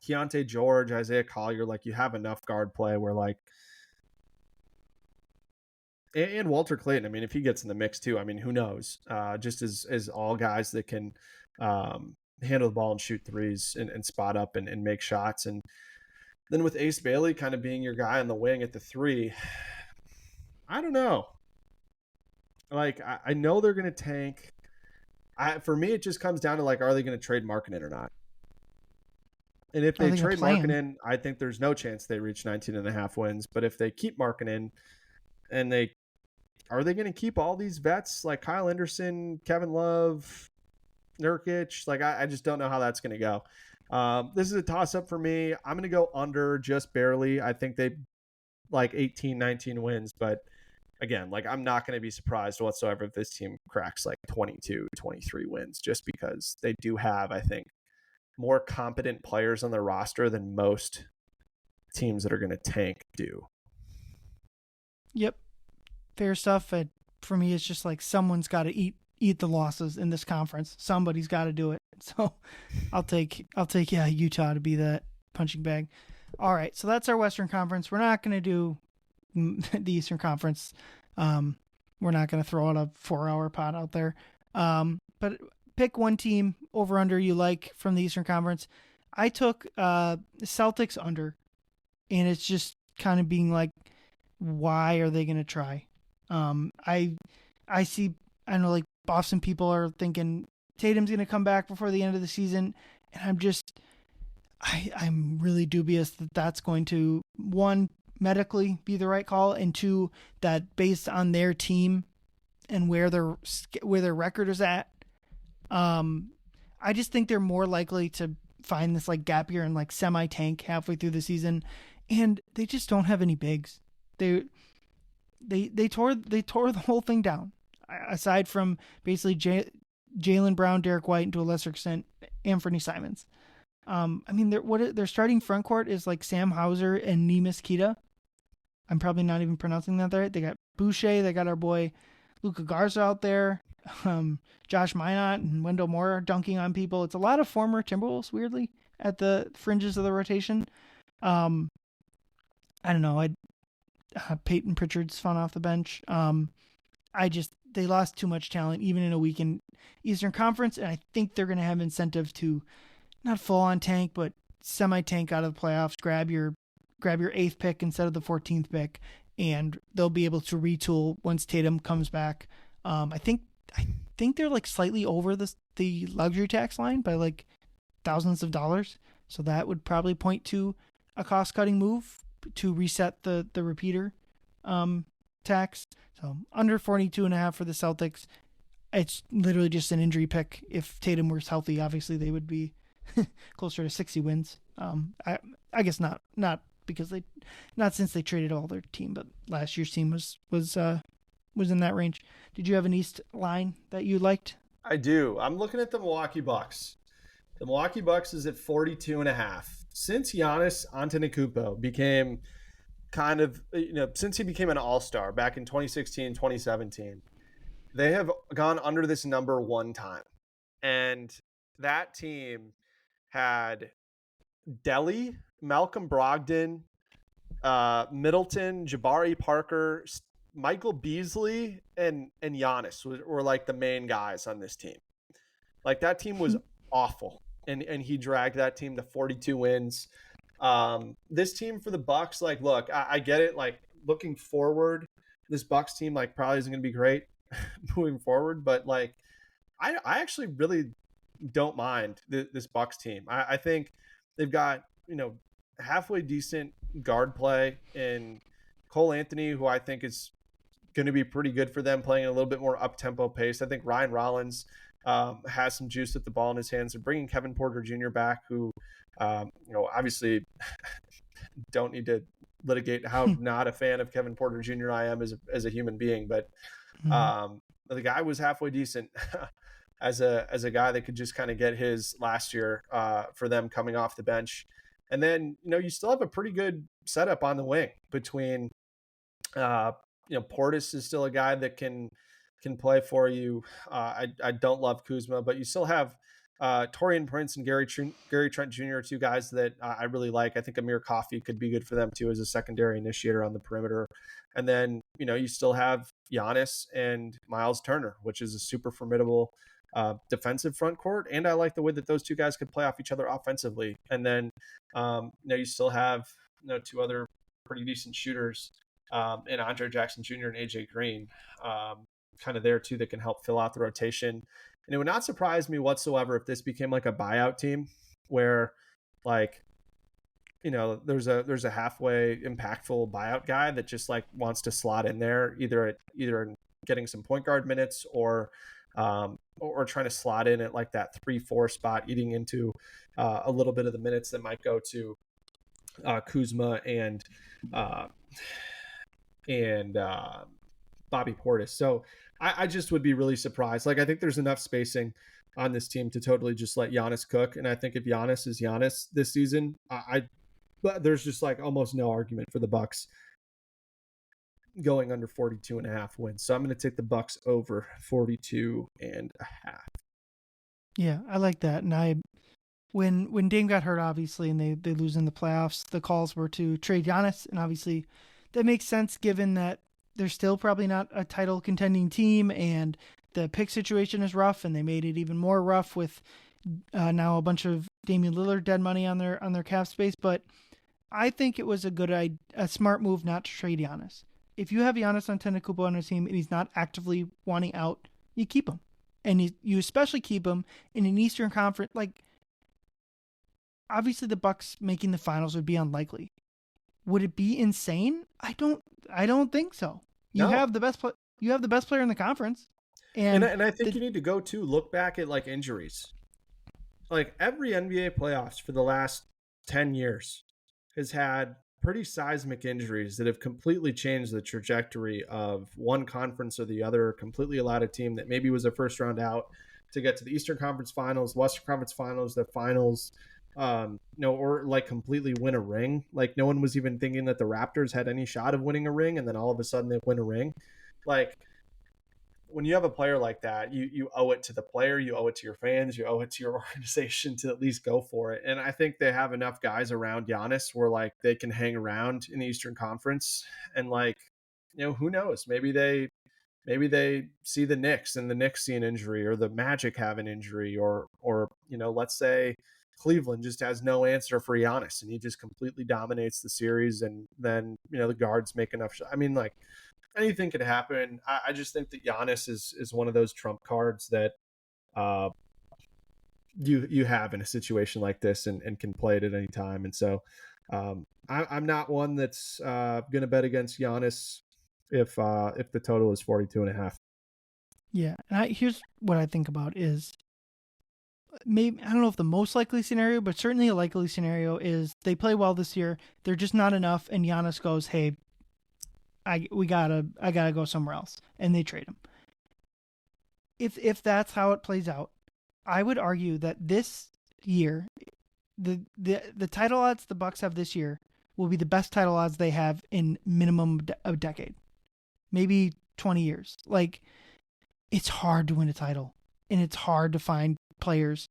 Keontae George, Isaiah Collier, like you have enough guard play where like, and Walter Clayton, I mean, if he gets in the mix too, I mean, who knows? Just as all guys that can handle the ball and shoot threes and spot up and make shots. And then with Ace Bailey kind of being your guy on the wing at the 3, I don't know. Like, I know they're going to tank. For me, it just comes down to like, are they going to trade Markkanen or not? And if they trade Markkanen, I think there's no chance they reach 19 and a half wins. But if they keep Markkanen and are they going to keep all these vets like Kyle Anderson, Kevin Love, Nurkic? Like, I just don't know how that's going to go. This is a toss-up for me. I'm going to go under just barely. I think they like 18, 19 wins. But again, like I'm not going to be surprised whatsoever if this team cracks like 22, 23 wins just because they do have, I think, more competent players on their roster than most teams that are going to tank do. Yep. Fair stuff. For me, it's just like someone's got to eat the losses in this conference. Somebody's got to do it. So I'll take Utah to be that punching bag. All right, so that's our Western Conference. We're not going to do the Eastern Conference. We're not going to throw out a 4-hour pot out there. But pick one team over under you like from the Eastern Conference. I took Celtics under, and it's just kind of being like, why are they going to try? I see, I know like Boston people are thinking Tatum's going to come back before the end of the season. And I'm really dubious that that's going to, one, medically be the right call, and two, that based on their team and where their record is at, I just think they're more likely to find this like gap year and like semi-tank halfway through the season. And they just don't have any bigs. They tore the whole thing down. Aside from basically Jaylen Brown, Derek White, and to a lesser extent Anthony Simons. I mean, their starting front court is like Sam Hauser and Neemias Queta. I'm probably not even pronouncing that right. They got Boucher. They got our boy Luka Garza out there. Josh Minot and Wendell Moore dunking on people. It's a lot of former Timberwolves, weirdly, at the fringes of the rotation. I don't know. Peyton Pritchard's fun off the bench. They lost too much talent, even in a weakened Eastern Conference, and I think they're going to have incentive to not full on tank, but semi tank out of the playoffs. Grab your 8th pick instead of the 14th pick, and they'll be able to retool once Tatum comes back. I think they're like slightly over the luxury tax line by like thousands of dollars. So that would probably point to a cost cutting move to reset the repeater tax. So under 42.5 for the Celtics. It's literally just an injury pick. If Tatum was healthy, obviously they would be closer to 60 wins. I guess not because not since they traded all their team, but last year's team was in that range. Did you have an East line that you liked? I do. I'm looking at the Milwaukee Bucks. The Milwaukee Bucks is at 42.5. Since Giannis Antetokounmpo became since he became an all-star back in 2016, 2017, they have gone under this number one time. And that team had Delly, Malcolm Brogdon, Middleton, Jabari Parker, Michael Beasley, and Giannis were like the main guys on this team. Like that team was awful, and he dragged that team to 42 wins. This team for the Bucks, like, look, I get it. Like looking forward, this Bucks team like probably isn't going to be great moving forward, but like I actually really don't mind this Bucks team. I think they've got halfway decent guard play in Cole Anthony, who I think is going to be pretty good for them, playing a little bit more up-tempo pace. I think Ryan Rollins has some juice with the ball in his hands. And bringing Kevin Porter Jr. back, who obviously don't need to litigate how not a fan of Kevin Porter Jr. I am as a human being, but the guy was halfway decent as a guy that could just kind of get his last year for them coming off the bench. And then, you still have a pretty good setup on the wing between, Portis is still a guy that can play for you. I don't love Kuzma, but you still have Torian Prince and Gary Trent Jr. are two guys that I really like. I think Amir Coffey could be good for them too as a secondary initiator on the perimeter. And then, you still have Giannis and Miles Turner, which is a super formidable defensive front court. And I like the way that those two guys could play off each other offensively. And then, you still have, two other pretty decent shooters in Andre Jackson Jr. and AJ Green, kind of there too, that can help fill out the rotation. And it would not surprise me whatsoever if this became like a buyout team where like, there's a halfway impactful buyout guy that just like wants to slot in there, either getting some point guard minutes or trying to slot in at like that 3-4 spot, eating into a little bit of the minutes that might go to Kuzma and Bobby Portis. So I just would be really surprised. Like I think there's enough spacing on this team to totally just let Giannis cook. And I think if Giannis is Giannis this season, but there's just like almost no argument for the Bucks going under 42.5 wins. So I'm going to take the Bucks over 42.5. Yeah, I like that. And when Dame got hurt, obviously, and they lose in the playoffs, the calls were to trade Giannis, and obviously that makes sense given that they're still probably not a title contending team, and the pick situation is rough, and they made it even more rough with now a bunch of Damian Lillard dead money on their cap space. But I think it was a smart move not to trade Giannis. If you have Giannis Antetokounmpo on your team and he's not actively wanting out, you keep him, and you especially keep him in an Eastern Conference. Like obviously, the Bucks making the finals would be unlikely. Would it be insane? I don't think so. You have the best player in the conference, and I think you need to look back at like injuries. Like every NBA playoffs for the last 10 years has had pretty seismic injuries that have completely changed the trajectory of one conference or the other, completely allowed a team that maybe was a first round out to get to the Eastern Conference Finals, Western Conference Finals, the finals, or like completely win a ring. Like no one was even thinking that the Raptors had any shot of winning a ring, and then all of a sudden they win a ring. Like when you have a player like that, you owe it to the player, you owe it to your fans, you owe it to your organization to at least go for it. And I think they have enough guys around Giannis where like they can hang around in the Eastern Conference, and like, who knows? Maybe they see the Knicks and the Knicks see an injury, or the Magic have an injury, or let's say Cleveland just has no answer for Giannis, and he just completely dominates the series. And then, the guards make enough shots. I mean, like, anything could happen. I just think that Giannis is one of those trump cards that you have in a situation like this, and can play it at any time. And so I'm not one that's going to bet against Giannis if the total is 42.5. Yeah, and here's what I think about is, maybe, I don't know if the most likely scenario, but certainly a likely scenario is they play well this year. They're just not enough, and Giannis goes, "Hey, I gotta go somewhere else," and they trade him. If that's how it plays out, I would argue that this year, the title odds the Bucks have this year will be the best title odds they have in minimum a decade, maybe 20 years. Like, it's hard to win a title, and it's hard to find players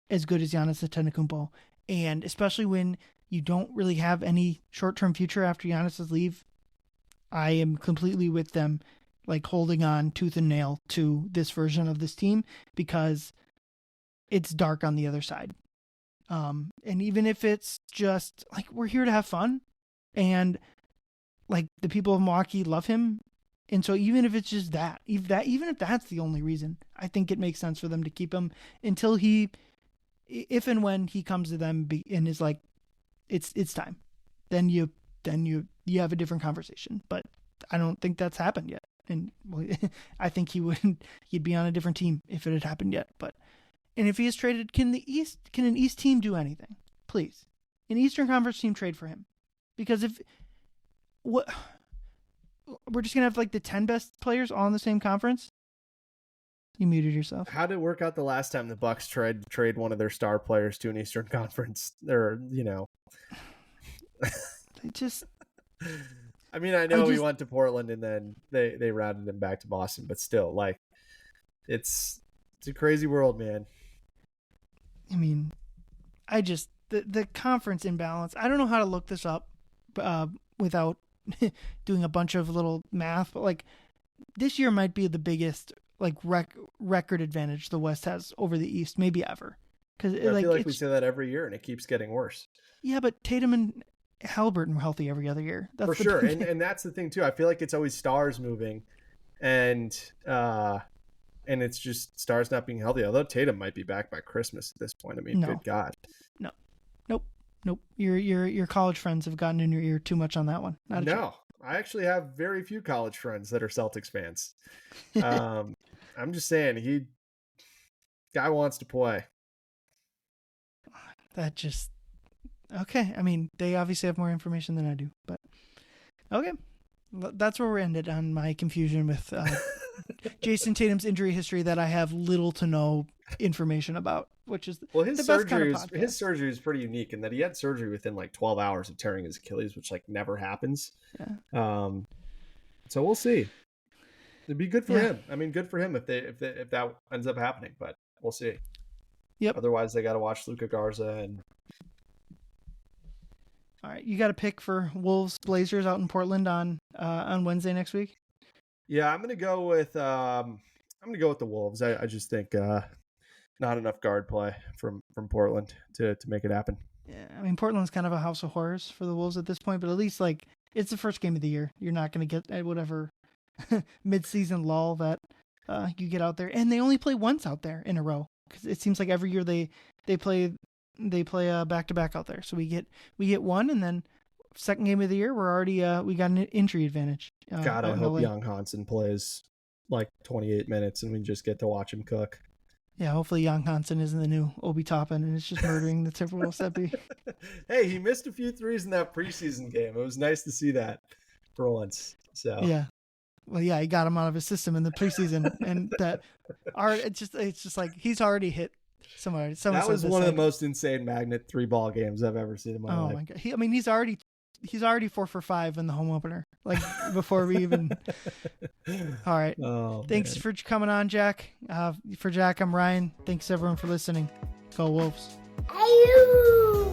as good as Giannis Antetokounmpo, and especially when you don't really have any short-term future after Giannis's leave. I am completely with them, like, holding on tooth and nail to this version of this team, because it's dark on the other side. And even if it's just like, we're here to have fun, and like, the people of Milwaukee love him, and so even if it's just that, even if that's the only reason, I think it makes sense for them to keep him until if and when he comes to them and is like, it's time. Then you have a different conversation. But I don't think that's happened yet. And I think he'd be on a different team if it had happened yet. And if he is traded, can an East team do anything? Please. An Eastern Conference team trade for him. Because we're just going to have like the 10 best players all in the same conference? You muted yourself. How did it work out the last time the Bucks tried to trade one of their star players to an Eastern Conference? Or, They just... I mean, I know he went to Portland and then they routed him back to Boston, but still, like, it's a crazy world, man. I mean, the conference imbalance, I don't know how to look this up without doing a bunch of little math, but like, this year might be the biggest like record advantage the West has over the East, maybe ever. Because I feel like we say that every year, and it keeps getting worse. Yeah, but Tatum and Halliburton were healthy every other year. That's for sure, and that's the thing too. I feel like it's always stars moving, and it's just stars not being healthy. Although Tatum might be back by Christmas at this point. I mean, Good God. Nope. Your college friends have gotten in your ear too much on that one. No, I actually have very few college friends that are Celtics fans. I'm just saying, guy wants to play. Okay. I mean, they obviously have more information than I do, but okay. That's where we're ended on my confusion with Jason Tatum's injury history that I have little to no information about, which is his surgery is pretty unique in that he had surgery within like 12 hours of tearing his Achilles, which like never happens. Yeah. So we'll see. It'd be good for him. I mean, good for him if that ends up happening, but we'll see. Yep. Otherwise, they got to watch Luka Garza and. All right, you got a pick for Wolves Blazers out in Portland on Wednesday next week? Yeah, I'm gonna go with the Wolves. I just think not enough guard play from Portland to make it happen. Yeah, I mean, Portland's kind of a house of horrors for the Wolves at this point, but at least like it's the first game of the year. You're not going to get whatever mid-season lull that you get out there, and they only play once out there in a row because it seems like every year they play back-to-back out there. So we get one, and then second game of the year we're already we got an injury advantage. God, I hope Young Hansen plays like 28 minutes and we just get to watch him cook. Yeah, hopefully Young Hansen isn't the new Obi Toppin and it's just murdering the Timberwolves. Hey, he missed a few threes in that preseason game. It was nice to see that for once. So yeah. Well, yeah, he got him out of his system in the preseason, and it's just like he's already hit somebody. That was one of the most insane magnet 3-ball games I've ever seen in my life. Oh my God! He's already 4 for 5 in the home opener. Like before we even. All right. Oh, thanks for coming on, Jack. For Jack, I'm Ryan. Thanks everyone for listening. Go Wolves. Ayoo!